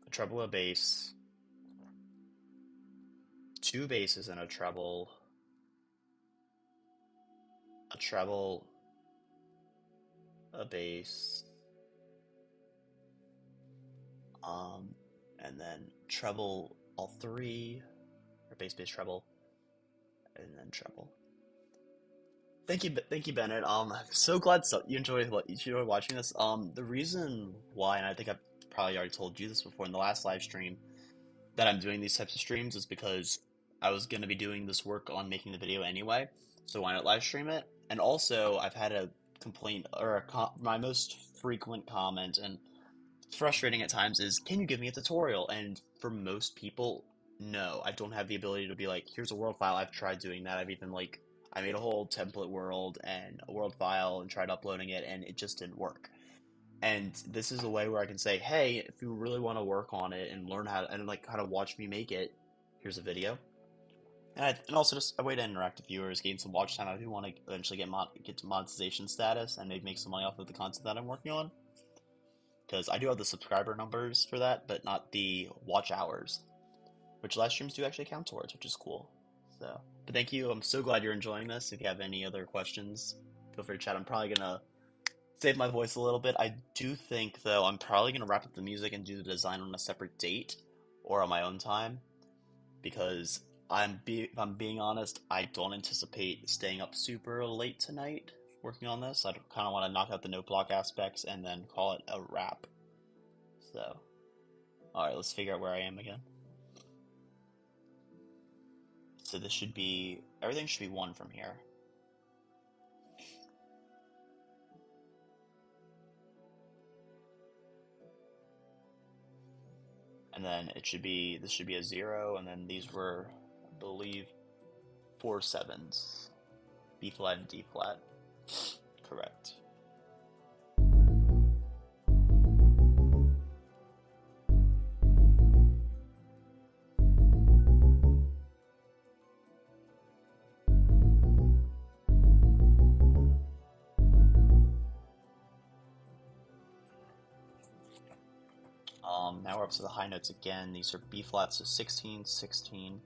a treble, a bass, two basses and a treble, a bass, um, and then treble all three, or bass, bass, treble, and then treble. Thank you, Bennett. So glad you enjoy watching this. The reason why, and I think I've probably already told you this before in the last live stream, that I'm doing these types of streams is because I was gonna be doing this work on making the video anyway, so why not live stream it? And also, I've had a complaint or my most frequent comment, and it's frustrating at times, is can you give me a tutorial? And for most people, no, I don't have the ability to be like, here's a world file. I've tried doing that. I've even like I made a whole template world and a world file and tried uploading it, and it just didn't work. And this is a way where I can say, hey, if you really want to work on it and learn how to, and like kind of watch me make it, here's a video. And also just a way to interact with viewers, gain some watch time. I do want to eventually get to monetization status and maybe make some money off of the content that I'm working on, because I do have the subscriber numbers for that, but not the watch hours, which live streams do actually count towards, which is cool. So, but thank you. I'm so glad you're enjoying this. If you have any other questions, feel free to chat. I'm probably gonna save my voice a little bit. I do think, though, I'm probably gonna wrap up the music and do the design on a separate date or on my own time, because if I'm being honest, I don't anticipate staying up super late tonight working on this. I kind of want to knock out the note block aspects and then call it a wrap. So, all right, let's figure out where I am again. So this should be, everything should be 1 from here. And then this should be a 0, and then these were, I believe, 4 7s. B flat and D flat. Correct. Now we're up to the high notes again. These are B flats, so 16, 16.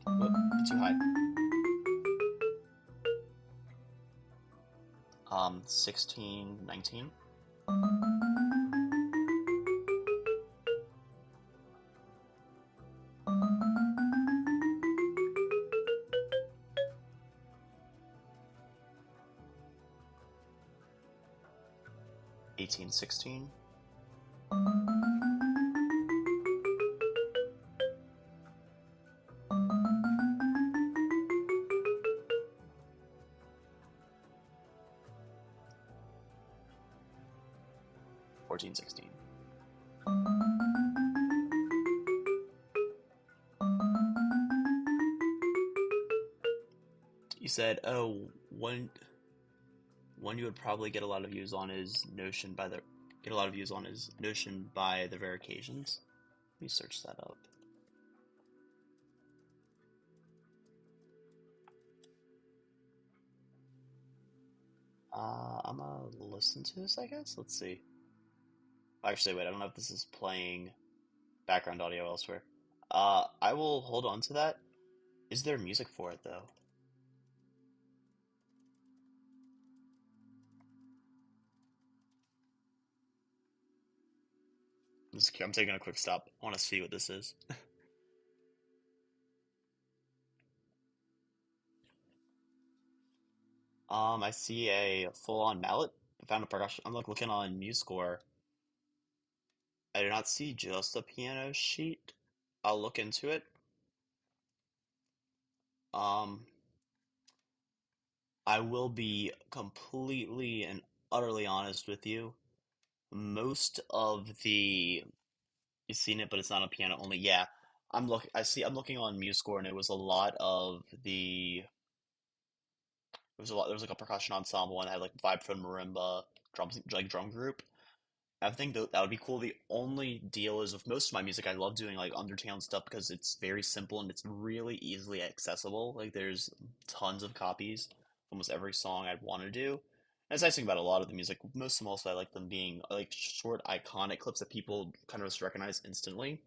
Whoop, too high. 16, 19. 18, 16. 14, 16. You said, oh, one you would probably get a lot of views on is Notion by the get a lot of views on is Notion by the Rare Occasions. Let me search that up. I'm gonna listen to this, I guess. Let's see. Actually, wait, I don't know if this is playing background audio elsewhere. I will hold on to that. Is there music for it though? I'm taking a quick stop. I want to see what this is. I see a full-on mallet. I found a percussion. I'm like looking on MuseScore. I do not see just a piano sheet. I'll look into it. Um, I will be completely and utterly honest with you. Most of the you've seen it, but it's not on piano only. Yeah, I'm looking on MuseScore, and it was a lot of the. It was a lot. There was like a percussion ensemble, and I had like vibe from marimba, drum group. I think that would be cool. The only deal is with most of my music, I love doing like Undertale and stuff because it's very simple and it's really easily accessible. Like there's tons of copies, almost every song I'd want to do. And it's nice thing about a lot of the music. Most of them also I like them being like short, iconic clips that people kind of just recognize instantly.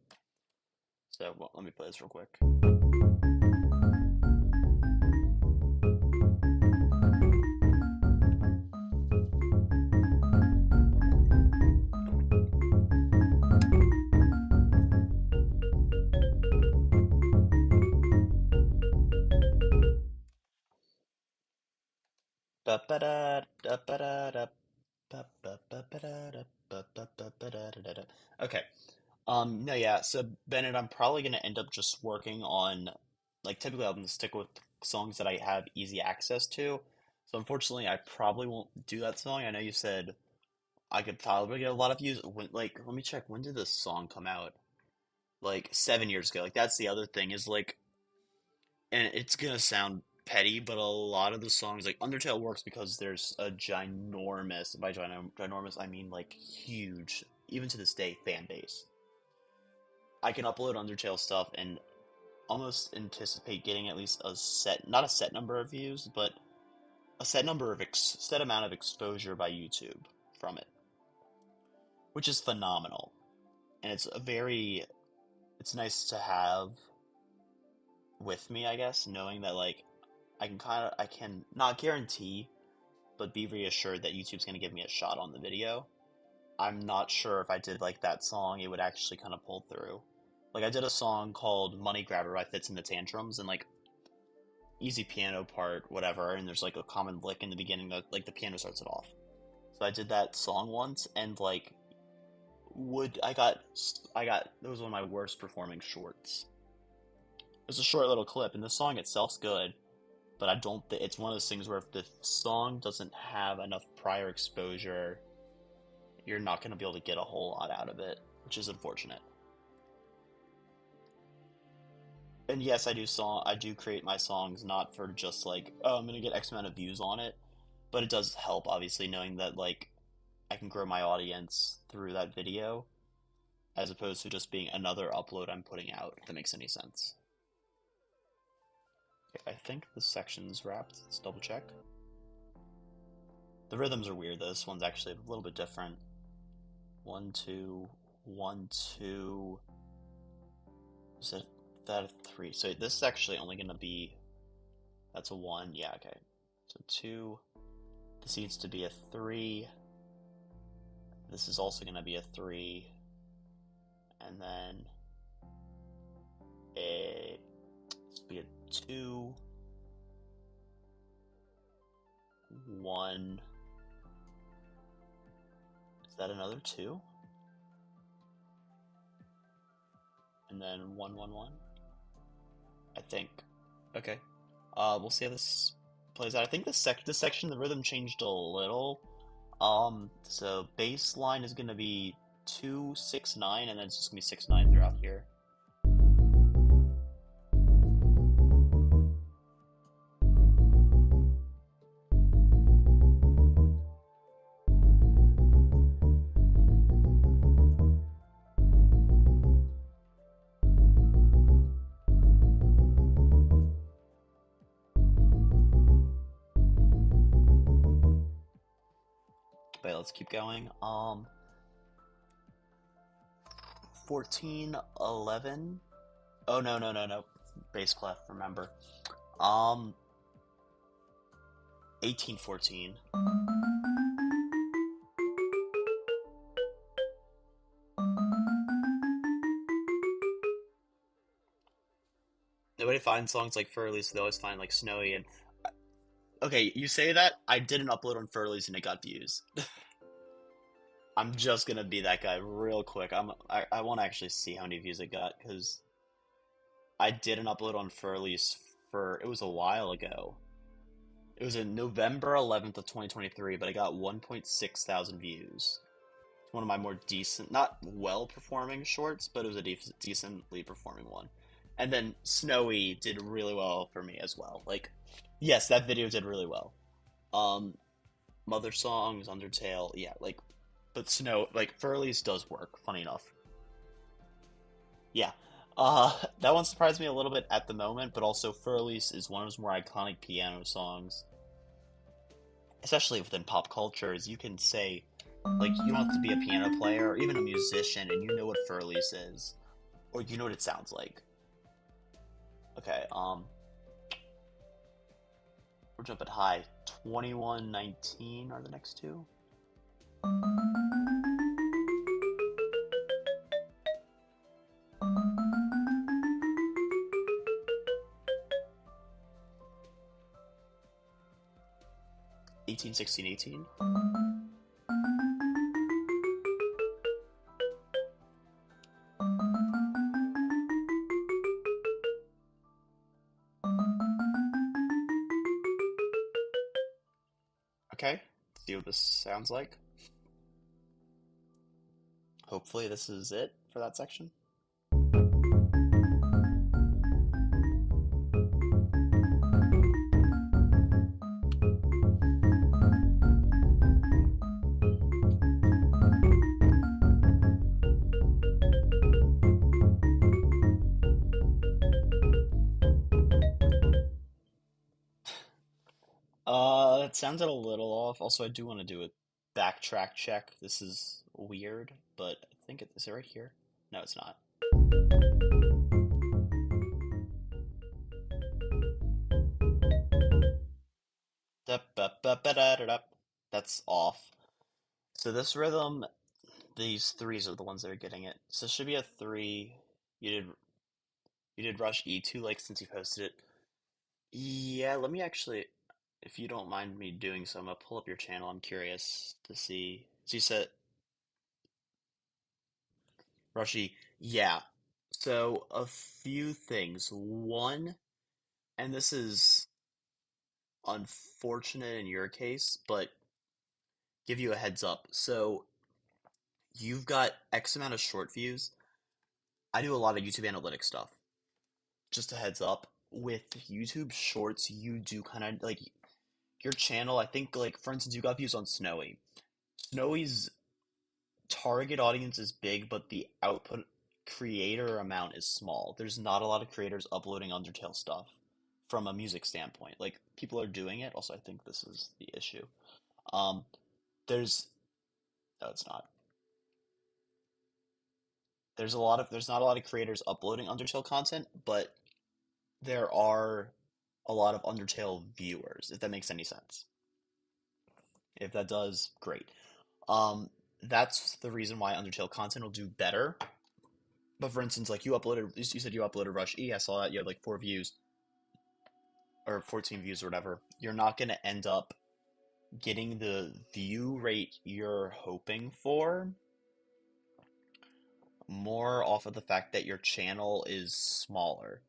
So well, let me play this real quick. Okay. No, yeah. So Bennett, I'm probably gonna end up just working on, like, typically I'm gonna stick with songs that I have easy access to. So unfortunately, I probably won't do that song. I know you said I could probably get a lot of views. Like, let me check. When did this song come out? Like 7 years ago. Like, that's the other thing is like, and it's gonna sound petty, but a lot of the songs, like Undertale, works because there's a ginormous, by ginormous, I mean like huge, even to this day, fan base. I can upload Undertale stuff and almost anticipate getting at least a set, not a set number of views, but a set number of set amount of exposure by YouTube from it, which is phenomenal. And it's nice to have with me, I guess, knowing that like I can not guarantee, but be reassured that YouTube's gonna give me a shot on the video. I'm not sure if I did like that song, it would actually kind of pull through. Like I did a song called Money Grabber by Fits in the Tantrums, and like easy piano part, whatever, and there's like a common lick in the beginning that like the piano starts it off. So I did that song once, and like would I got it was one of my worst performing shorts. It was a short little clip, and the song itself's good, but I don't. It's one of those things where if the song doesn't have enough prior exposure, you're not going to be able to get a whole lot out of it, which is unfortunate. And yes, I do create my songs not for just like, oh, I'm gonna get X amount of views on it, but it does help obviously knowing that like I can grow my audience through that video as opposed to just being another upload I'm putting out, if that makes any sense. I think the section's wrapped. Let's double check. The rhythms are weird though. This one's actually a little bit different. 1, 2, 1, 2. Is that a 3? So this is actually only gonna be, that's a 1. Yeah, okay. So 2. This needs to be a 3. This is also gonna be a 3. And then this will be a 2. 1. Is that another 2? And then 1, 1, 1. I think. Okay. We'll see how this plays out. I think this section, the rhythm changed a little. So bass line is gonna be 2, 6, 9, and then it's just gonna be 6, 9 throughout here. But let's keep going. 14, 11. Oh no, no, no, no. Bass clef, remember. 18, 14. Nobody finds songs like Furley, so they always find like Snowy and okay, you say that, I did an upload on Furley's and it got views. I'm just gonna be that guy real quick. I want to actually see how many views it got because I did an upload on Furley's for it was a while ago. It was in November 11th of 2023, but I got 1.6 thousand views. It's one of my more decent, not well performing shorts, but it was a decently performing one. And then Snowy did really well for me as well. Like, yes, that video did really well. Um, Mother Songs, Undertale, yeah, like, but like Furley's does work. Funny enough, yeah. That one surprised me a little bit at the moment, but also Furley's is one of his more iconic piano songs, especially within pop culture. As you can say, like, you don't have to be a piano player or even a musician, and you know what Furley's is, or you know what it sounds like. Okay, we're jumping high. 2119 are the next two. 18, 16, 18. Okay, let's see what this sounds like. Hopefully this is it for that section. It sounded a little off. Also, I do want to do a backtrack check. This is weird, but I think is it right here? No, it's not. That's off. So this rhythm, these threes are the ones that are getting it. So it should be a 3. You did you did rush E2 like since you posted it. Yeah, let me actually, if you don't mind me doing so, I'm gonna pull up your channel. I'm curious to see. So you said Rushy, yeah. So a few things. One, and this is unfortunate in your case, but give you a heads up. So you've got X amount of short views. I do a lot of YouTube analytics stuff. Just a heads up. With YouTube Shorts, you do kind of like your channel. I think, like, for instance, you got views on Snowy. Snowy's target audience is big, but the output creator amount is small. There's not a lot of creators uploading Undertale stuff. from a music standpoint. Like people are doing it. Also, I think this is the issue. Um, there's no, it's not. There's not a lot of creators uploading Undertale content, but there are a lot of Undertale viewers, if that makes any sense. If that does, great. Um, that's the reason why Undertale content will do better. But for instance, like you said you uploaded Rush E. I saw that you had like 4 views or 14 views or whatever. You're not going to end up getting the view rate you're hoping for more off of the fact that your channel is smaller.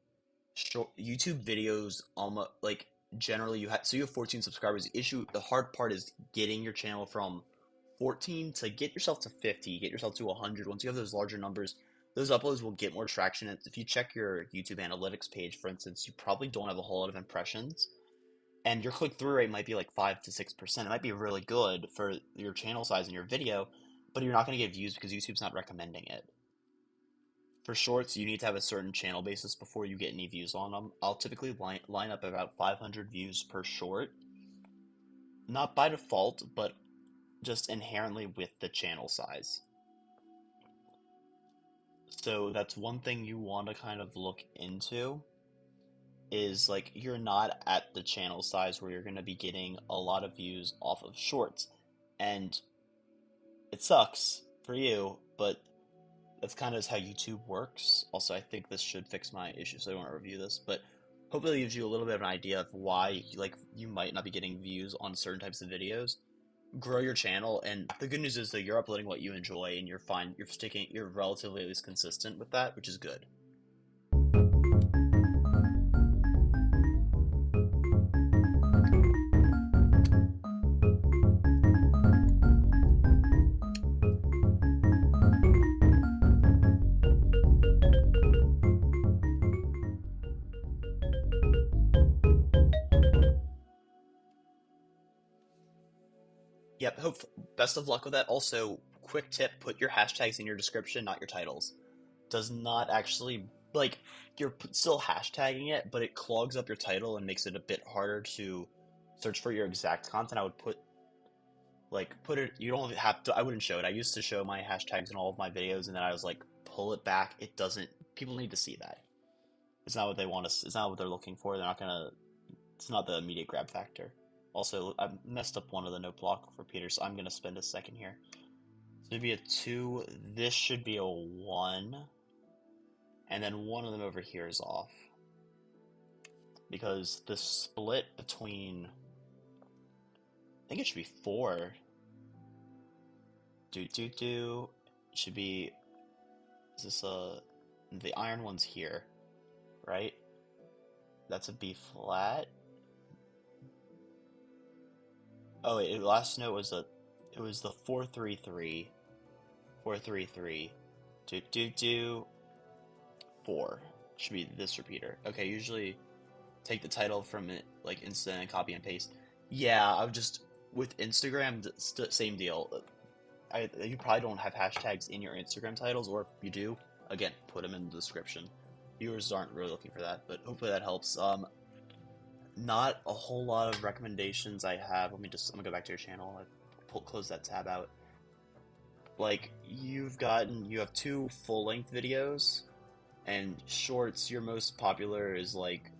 YouTube videos almost like generally you have 14 subscribers. The hard part is getting your channel from 14 to get yourself to 50, get yourself to 100. Once you have those larger numbers, those uploads will get more traction. And if you check your YouTube analytics page, for instance, you probably don't have a whole lot of impressions, and your click through rate might be like 5 to 6%. It might be really good for your channel size and your video, but you're not going to get views because YouTube's not recommending it. For shorts, you need to have a certain channel basis before you get any views on them. I'll typically line up about 500 views per short. Not by default, but just inherently with the channel size. So that's one thing you want to kind of look into is like you're not at the channel size where you're going to be getting a lot of views off of shorts. And it sucks for you, but that's kind of how YouTube works. Also, I think this should fix my issue, so I don't want to review this, but hopefully it gives you a little bit of an idea of why like you might not be getting views on certain types of videos. Grow your channel, and the good news is that you're uploading what you enjoy, and you're fine. You're relatively at least consistent with that, which is good. Yep, best of luck with that. Also, quick tip, put your hashtags in your description, not your titles. Does not actually, like, you're still hashtagging it, but it clogs up your title and makes it a bit harder to search for your exact content. I would put it, you don't have to, I wouldn't show it. I used to show my hashtags in all of my videos, and then I was like, pull it back. It doesn't, people need to see that. It's not what they want to, it's not what they're looking for. They're not gonna, it's not the immediate grab factor. Also, I messed up one of the note block for Peter, so I'm going to spend a second here. So it'd be a 2, this should be a 1, and then one of them over here is off. Because the split between, I think it should be 4. It should be, is this the iron one's here, right? That's a B flat. Oh wait, last note was it was the 433, 433, 4. Should be this repeater. Okay, usually take the title from it like instant and copy and paste. Yeah, I would just with Instagram, same deal. You probably don't have hashtags in your Instagram titles, or if you do, again, put them in the description. Viewers aren't really looking for that, but hopefully that helps. Not a whole lot of recommendations I have. I'm gonna go back to your channel. Close that tab out. Like, you have 2 full-length videos, and shorts, your most popular is like,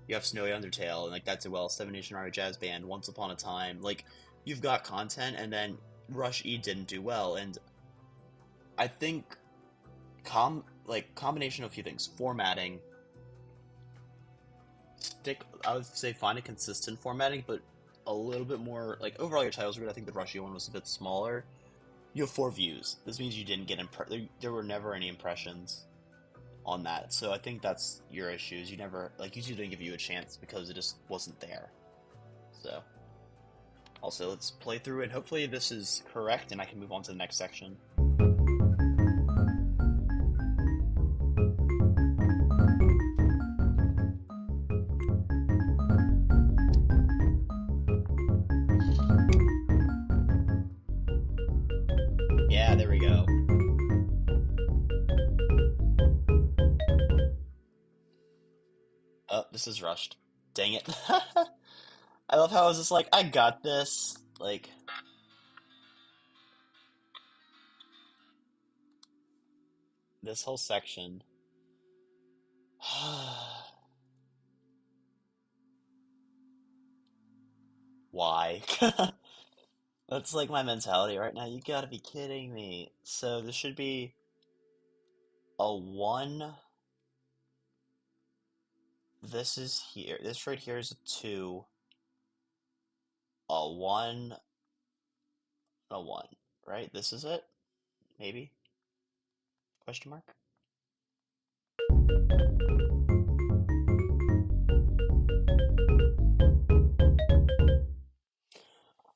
you have Snowy Undertale, and like, that's a 7 Nation Army Jazz Band, Once Upon a Time. Like, you've got content, and then Rush E didn't do well, and I think, combination of a few things. Formatting, I would say find a consistent formatting, but a little bit more, like, overall your titles are good. I think the Rushy one was a bit smaller. You have 4 views. This means you didn't get there were never any impressions on that. So I think that's your issues. You never, like, YouTube didn't give you a chance because it just wasn't there. So, also, let's play through it. Hopefully this is correct and I can move on to the next section. Yeah, there we go. Oh, this is rushed. Dang it. I love how I was just like, I got this. Like, this whole section. Why? That's like my mentality right now. You gotta be kidding me. So this should be a 1. This is here. This right here is a 2. A 1. A 1. Right? This is it? Maybe? Question mark?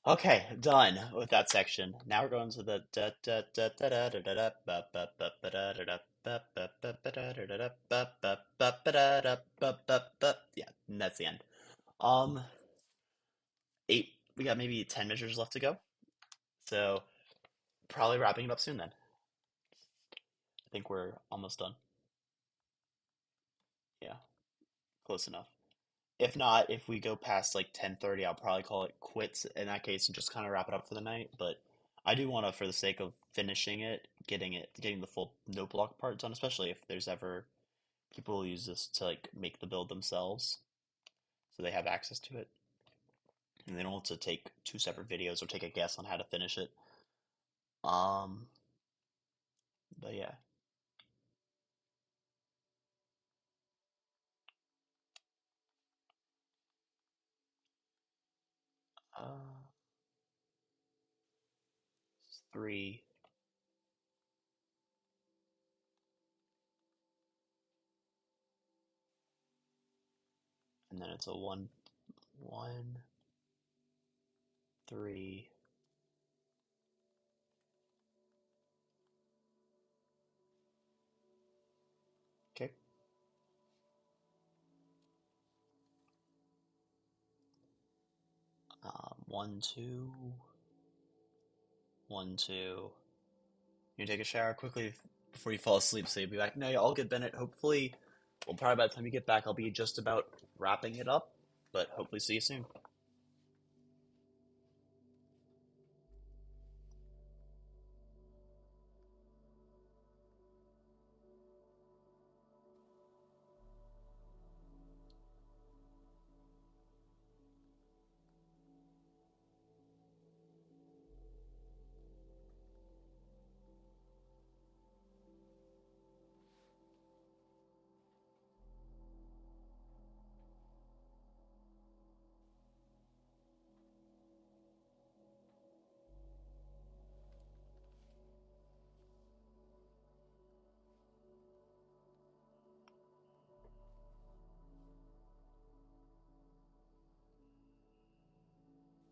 Okay, done with that section. Now we're going to the yeah, and that's the end. Um, 8. We got maybe 10 measures left to go. So probably wrapping it up soon then. I think we're almost done. Yeah, close enough. If not, if we go past like 10:30, I'll probably call it quits in that case and just kind of wrap it up for the night. But I do want to, for the sake of finishing it, getting the full note block part done, especially if there's ever people who use this to like make the build themselves, so they have access to it, and they don't have to take 2 separate videos or take a guess on how to finish it. Um, but yeah, 3, and then it's a 1, 1, 3. Okay. 1, 2, 1, 2. You take a shower quickly before you fall asleep, so you'll be back. No, you're all good, Bennett. Hopefully, well, probably by the time you get back, I'll be just about wrapping it up. But hopefully, see you soon.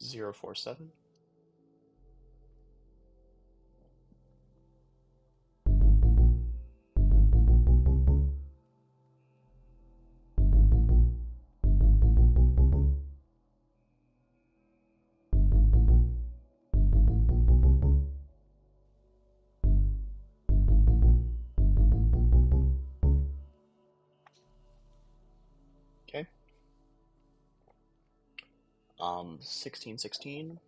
047. Okay. 1616.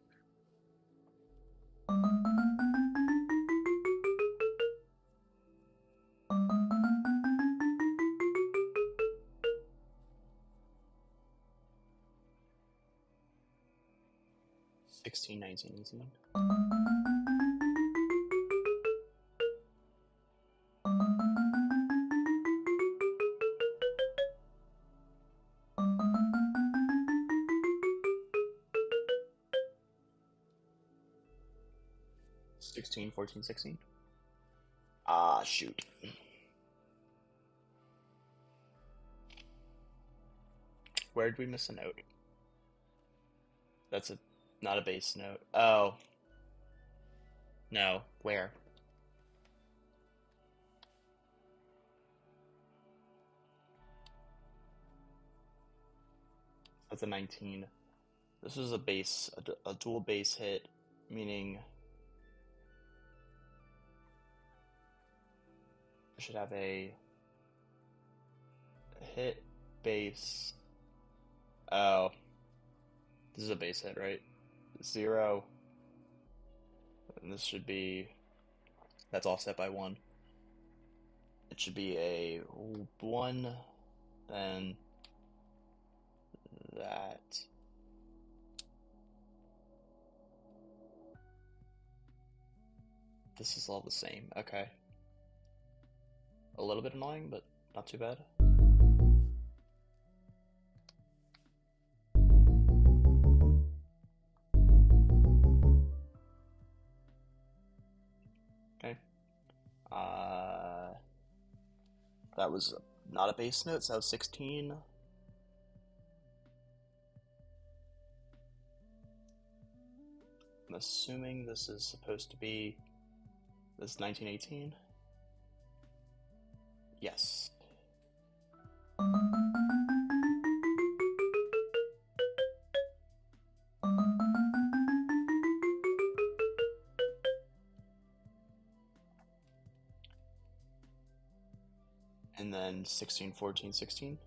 16, 19, 18. 16, 14, 16. Ah, shoot. Where did we miss a note? That's a not a bass note. Oh, no. Where? That's a 19. This is a bass, a dual bass hit, meaning I should have a hit base. Oh, this is a base hit, right? 0, and this should be, that's offset by 1. It should be a 1, then that. This is all the same. Okay. A little bit annoying, but not too bad. Okay. That was not a base note, so that was 16. I'm assuming this is supposed to be this 1918. Yes. And then 16, 14, 16.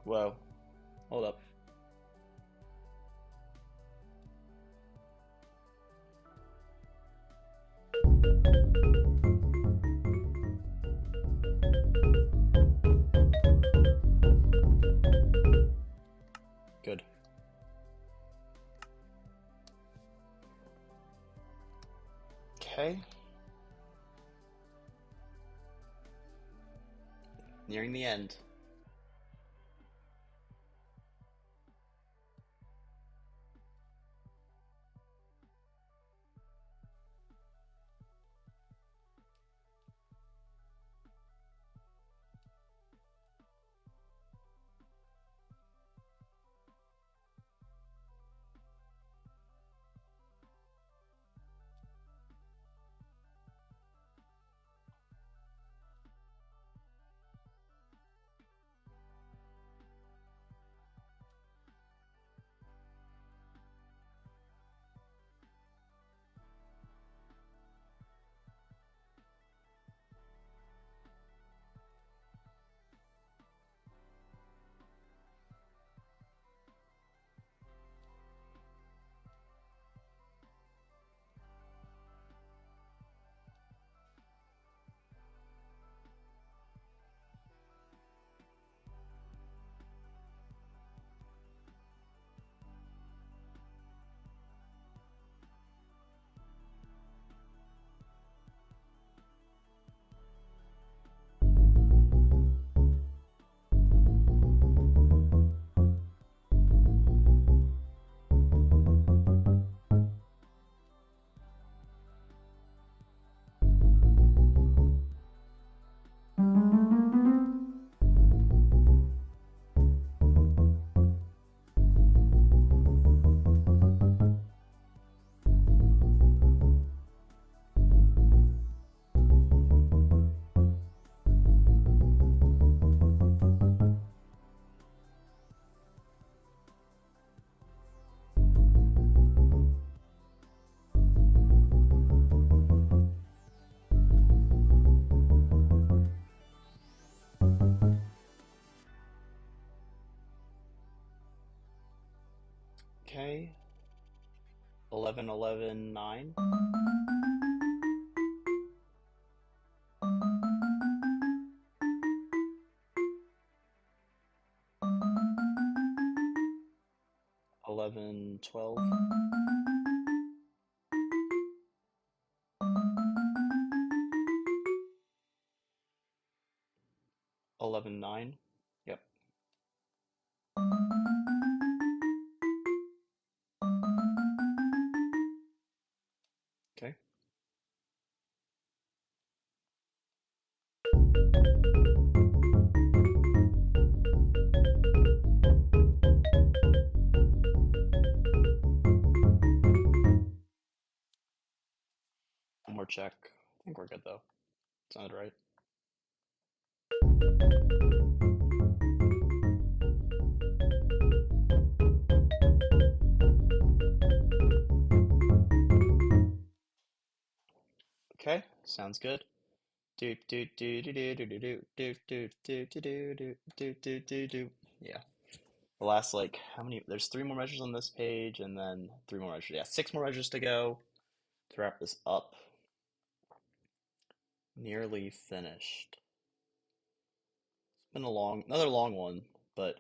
Whoa. Hold up. Good. Okay. Nearing the end. Okay. 11, 11, 9. 11, 12. 11, 9. Yep. Okay. One more check. I think we're good though. Sounded right. Okay, sounds good. Do do do do do do do do do do do do do do do do. Yeah. The last like how many? There's three more measures on this page, and then three more measures. Yeah, six more measures to go to wrap this up. Nearly finished. It's been another long one, but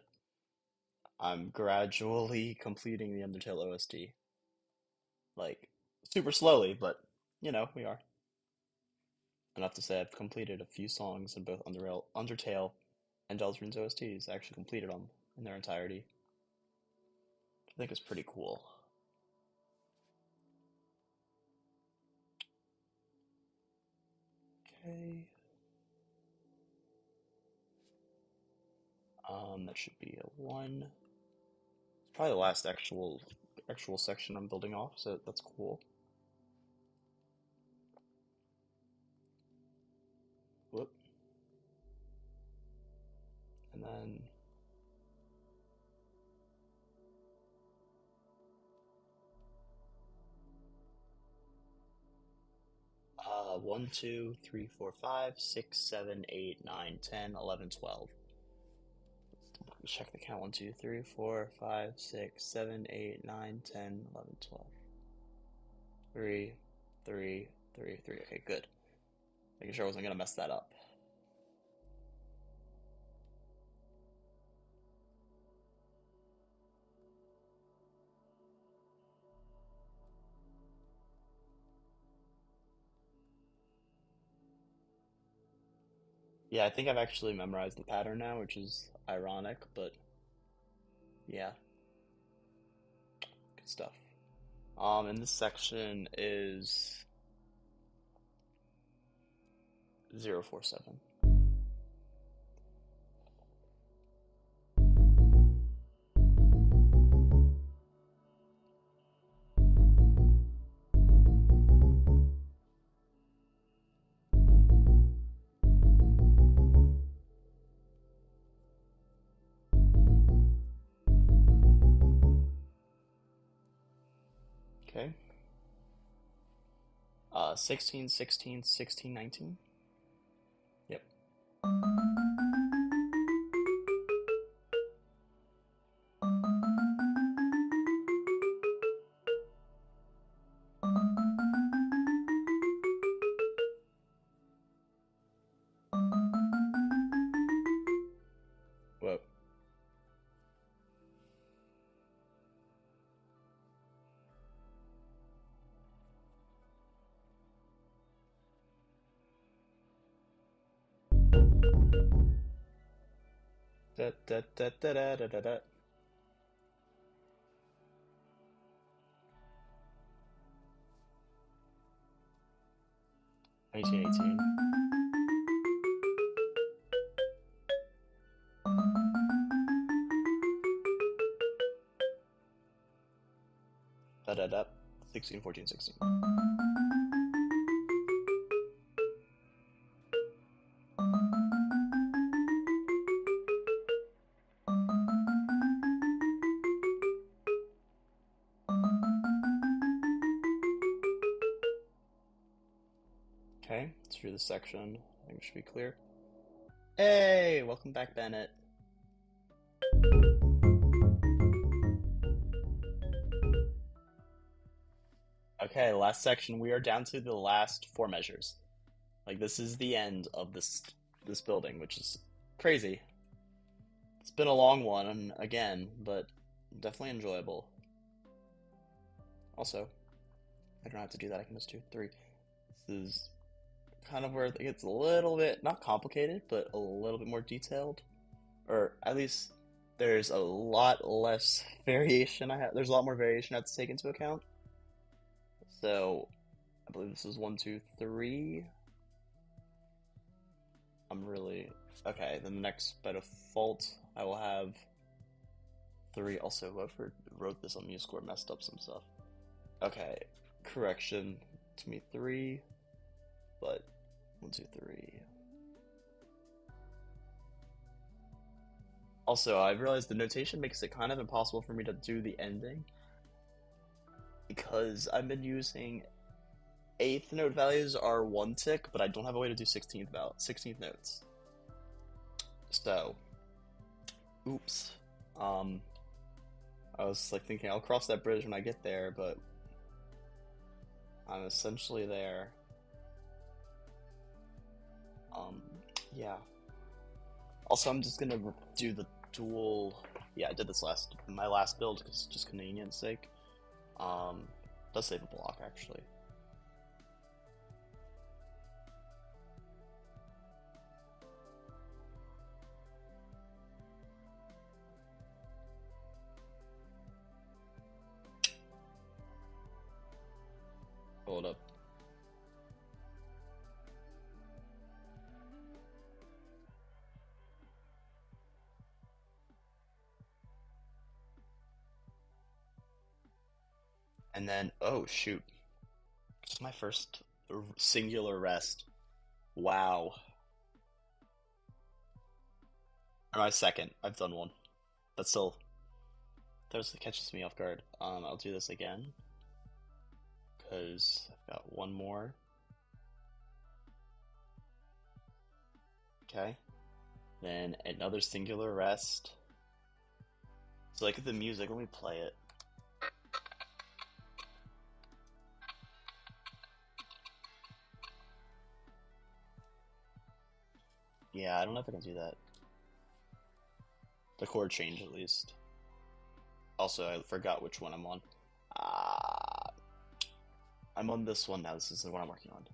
I'm gradually completing the Undertale OST. Like super slowly, but we are. Enough to say I've completed a few songs in both Undertale and Deltarune's OSTs. I actually completed them in their entirety. I think it's pretty cool. Okay. That should be a 1. It's probably the last actual section I'm building off, so that's cool. Whoop. And then 1, 2, 3, 4, 5, 6, 7, 8, 9, 10, 11, 12. Let's check the count. 1, 2, 3, 4, 5, 6, 7, 8, 9, 10, 11, 12. 3, 3, 3, 3. Okay, good. Making sure I wasn't going to mess that up. Yeah, I think I've actually memorized the pattern now, which is ironic, but yeah, good stuff. And this section is 047. Okay. 16, 16, 16, 19. Yep. Whoa. Da da da da da da da da. 1918. Da da da. 16, 14, 16. Okay, through this section. I think it should be clear. Hey, welcome back, Bennett. Okay, last section. We are down to the last 4 measures. Like this is the end of this building, which is crazy. It's been a long one again, but definitely enjoyable. Also, I don't have to do that. I can just do 3. This is kind of where it gets a little bit not complicated, but a little bit more detailed, or at least there's a lot less variation. There's a lot more variation I have to take into account. So I believe this is 1, 2, 3. I'm really okay. Then the next by default, I will have 3. Also, whoever wrote this on MuseScore messed up some stuff. Okay, correction to me 3. but 1, 2, 3. Also, I realized the notation makes it kind of impossible for me to do the ending because I've been using eighth note values are one tick, but I don't have a way to do 16th notes. So, oops. Um, I was like thinking I'll cross that bridge when I get there, but I'm essentially there. Um, yeah. Also, I'm just gonna do the dual. Yeah, I did this my last build because just convenience sake. Does save a block actually. Hold up. And then, oh shoot, it's my first singular rest. Wow. Or my second. I've done one. But still, that catches me off guard. I'll do this again because I've got one more. Okay. Then another singular rest. So like the music, let me play it. Yeah, I don't know if I can do that. The chord change at least. Also, I forgot which one I'm on. I'm on this one now. This is the one I'm working on.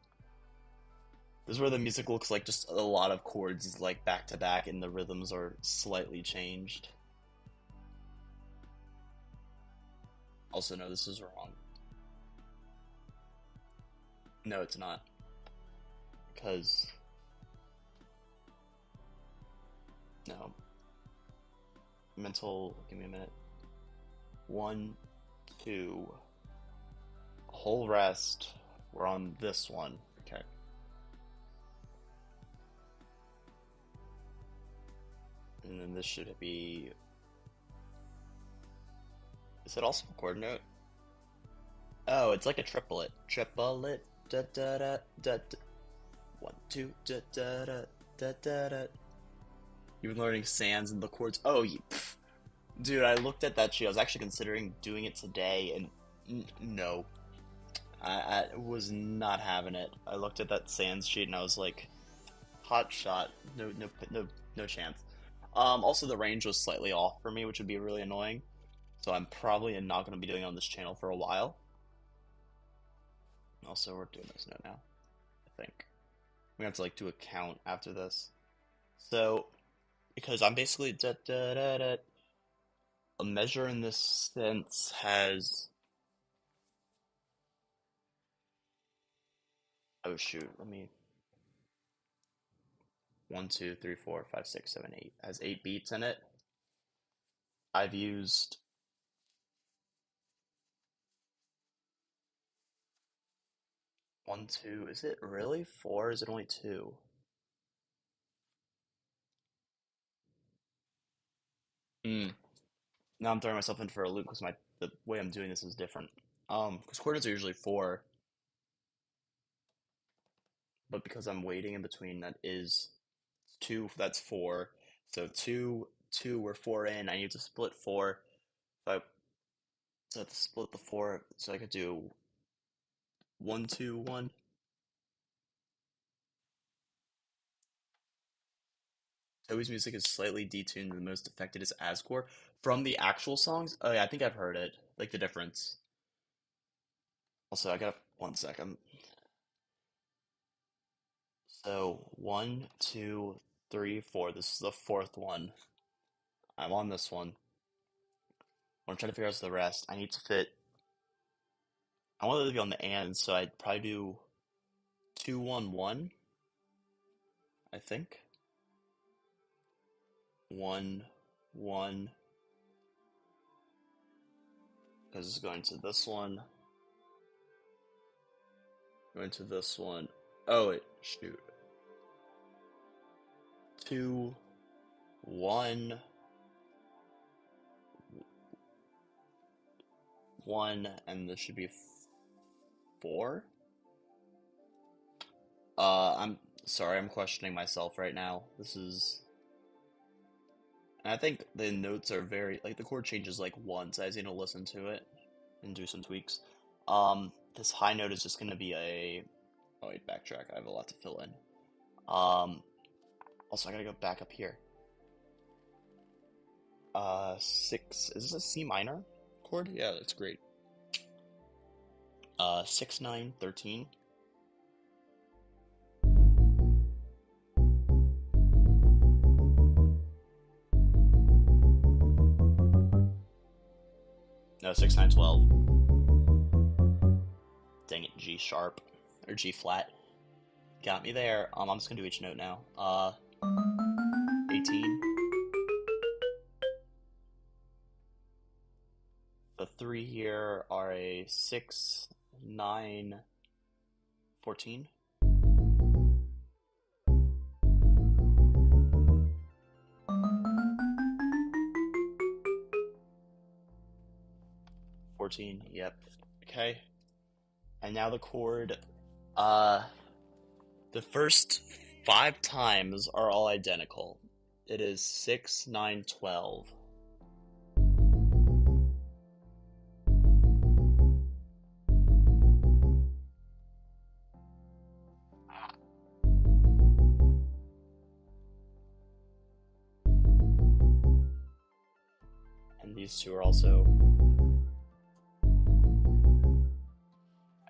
This is where the music looks like just a lot of chords like back to back and the rhythms are slightly changed. Also, no, this is wrong. No, it's not. Because... No. Mental... Give me a minute. 1, 2... Whole rest. We're on this one. Okay. And then this should be... Is it also a chord note? Oh, it's like a triplet. Triplet. Da da da da da. 1, 2 da da da da da da. You've been learning sands and the chords. Oh, dude, I looked at that sheet. I was actually considering doing it today, and no, I was not having it. I looked at that sands sheet and I was like, hot shot. No, no, no, no chance. Also, the range was slightly off for me, which would be really annoying. So I'm probably not going to be doing it on this channel for a while. Also, we're doing this note now, I think. We have to like do a count after this. So, because I'm basically a measure in this sense has, oh shoot, let me, 1, 2, 3, 4, 5, 6, 7, 8 has 8 beats in it. I've used 1, 2, is it really 4? Is it only 2? Hmm. Now I'm throwing myself in for a loop because the way I'm doing this is different. Because chords are usually 4, but because I'm waiting in between, that is 2, that's 4. So 2, 2, we're 4 in. I need to split 4. So I have to split the 4, so I could do 1, 2, 1. Toby's music is slightly detuned, and the most affected is Ascore. From the actual songs? Oh yeah, I think I've heard it. Like the difference. Also, I got 1 second. So 1, 2, 3, 4. This is the fourth one. I'm on this one. What I'm trying to figure out is the rest. I need to fit. I want it to be on the and, so I'd probably do 2, 1, 1. I think 1, 1. Because it's going to this one. Going to this one. Oh, wait, shoot. 2, 1, 1, and this should be 4? I'm sorry, I'm questioning myself right now. This is. And I think the notes are very. Like, the chord changes like once. I just need to listen to it and do some tweaks. This high note is just gonna be a. Oh, wait, backtrack. I have a lot to fill in. Um, Also, I gotta go back up here. 6. Is this a C minor chord? Yeah, that's great. 6, 9, 13. No, 6, 9, 12. Dang it, G sharp. Or G flat. Got me there. I'm just gonna do each note now. 18. The 3 here are a 6, 9, 14. Yep. Okay. And now the chord. The first 5 times are all identical. It is 6, 9, 12. And these two are also.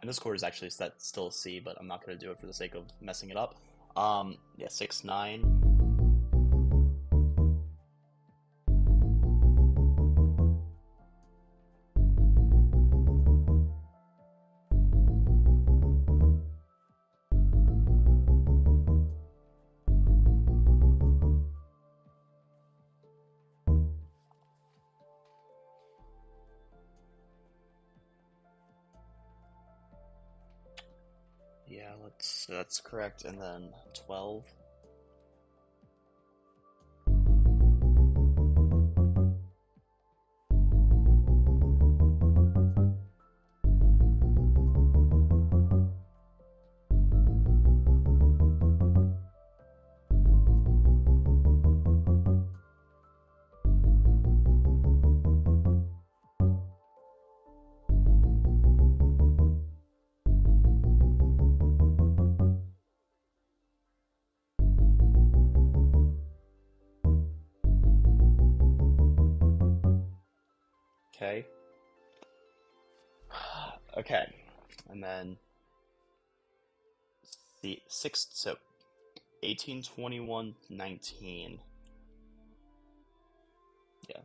And this chord is actually set still a C, but I'm not going to do it for the sake of messing it up. Yeah, 6, 9. Yeah, that's correct. And then 12. Okay. Okay. And then the 6, so 18, 21, 19. Yeah.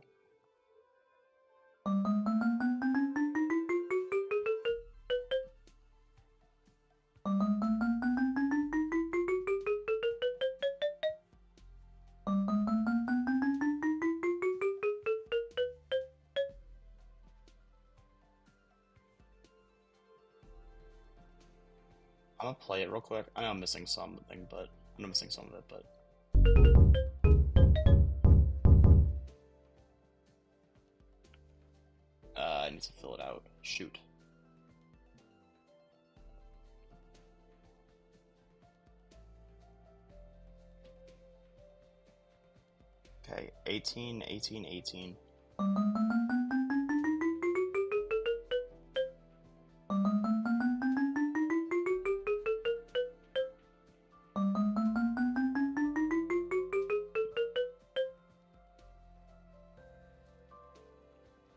I'm gonna play it real quick. I know I'm missing something, but I'm missing some of it, but I need to fill it out. Shoot. Okay, 18, 18, 18.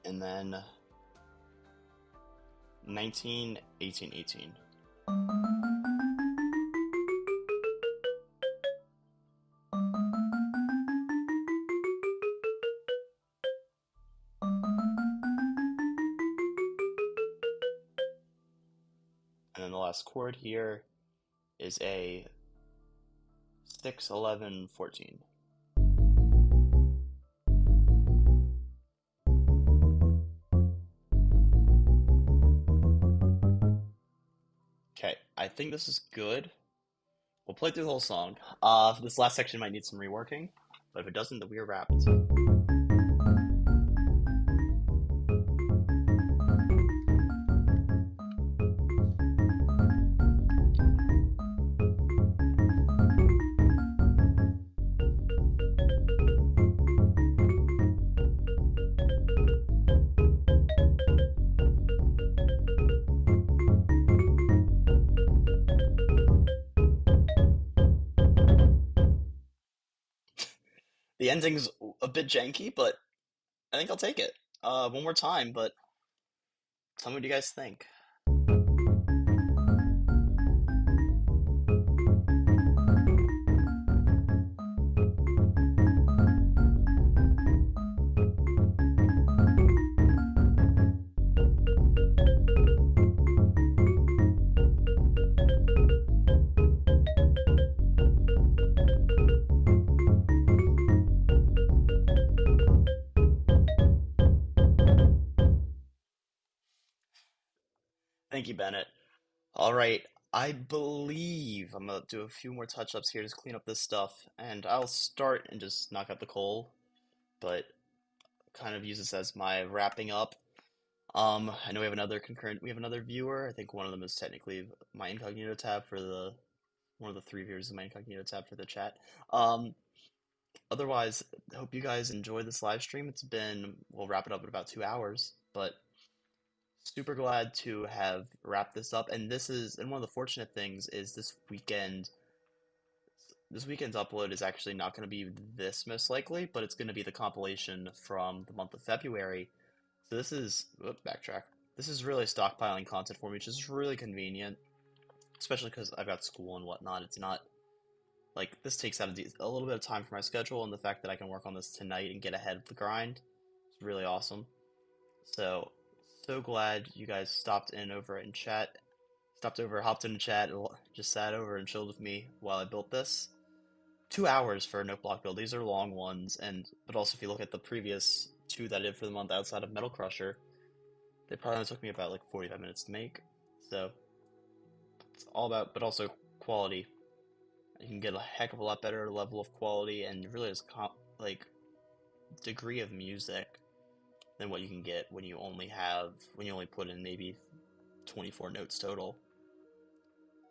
And then 19, 18, 18. And then the last chord here is a 6, 11, 14. Okay, I think this is good. We'll play through the whole song. This last section might need some reworking, but if it doesn't, then we are wrapped. The ending's a bit janky, but I think I'll take it. One more time, but tell me what you guys think. Thank you, Bennett. All right, I believe I'm gonna do a few more touch-ups here to clean up this stuff, and I'll start and just knock out the coal, but kind of use this as my wrapping up. I know we have another viewer. I think one of them is technically my incognito tab for the one of the three viewers is my incognito tab for the chat. Um, Otherwise, I hope you guys enjoy this live stream. We'll wrap it up in about 2 hours, but super glad to have wrapped this up. And one of the fortunate things is this weekend's upload is actually not going to be this most likely, but it's going to be the compilation from the month of February. So backtrack. This is really stockpiling content for me, which is really convenient, especially because I've got school and whatnot. It's not like this takes out a little bit of time for my schedule, and the fact that I can work on this tonight and get ahead of the grind is really awesome. So, so glad you guys stopped in over in chat, hopped in the chat, and just sat over and chilled with me while I built this. 2 hours for a note block build. These are long ones, but also if you look at the previous two that I did for the month outside of Metal Crusher, they probably only took me about like 45 minutes to make. So it's all about, but also quality. You can get a heck of a lot better level of quality and really just like degree of music than what you can get when you only put in maybe 24 notes total.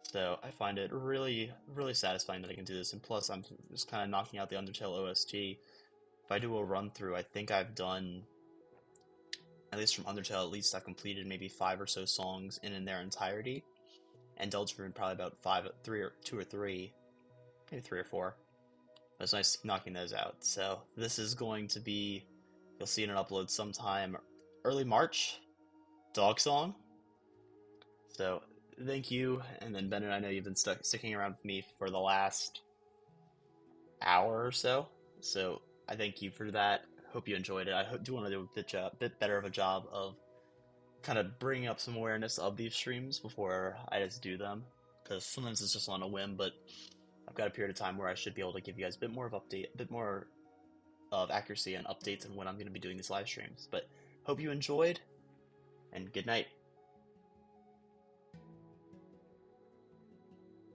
So I find it really, really satisfying that I can do this, and plus I'm just kind of knocking out the Undertale OST. If I do a run through, I think I've done, at least from Undertale, at least I've completed maybe 5 or so songs in their entirety, and Delta Rune probably about maybe 3 or 4. But it's nice knocking those out. So this is going to be, you'll see it in an upload sometime early March, Dogsong. So thank you, and then Bennett, I know you've been sticking around with me for the last hour or so. So I thank you for that. Hope you enjoyed it. Do want to do a bit better of a job of kind of bringing up some awareness of these streams before I just do them, because sometimes it's just on a whim. But I've got a period of time where I should be able to give you guys a bit more of accuracy and updates on when I'm going to be doing these live streams. But hope you enjoyed, and good night.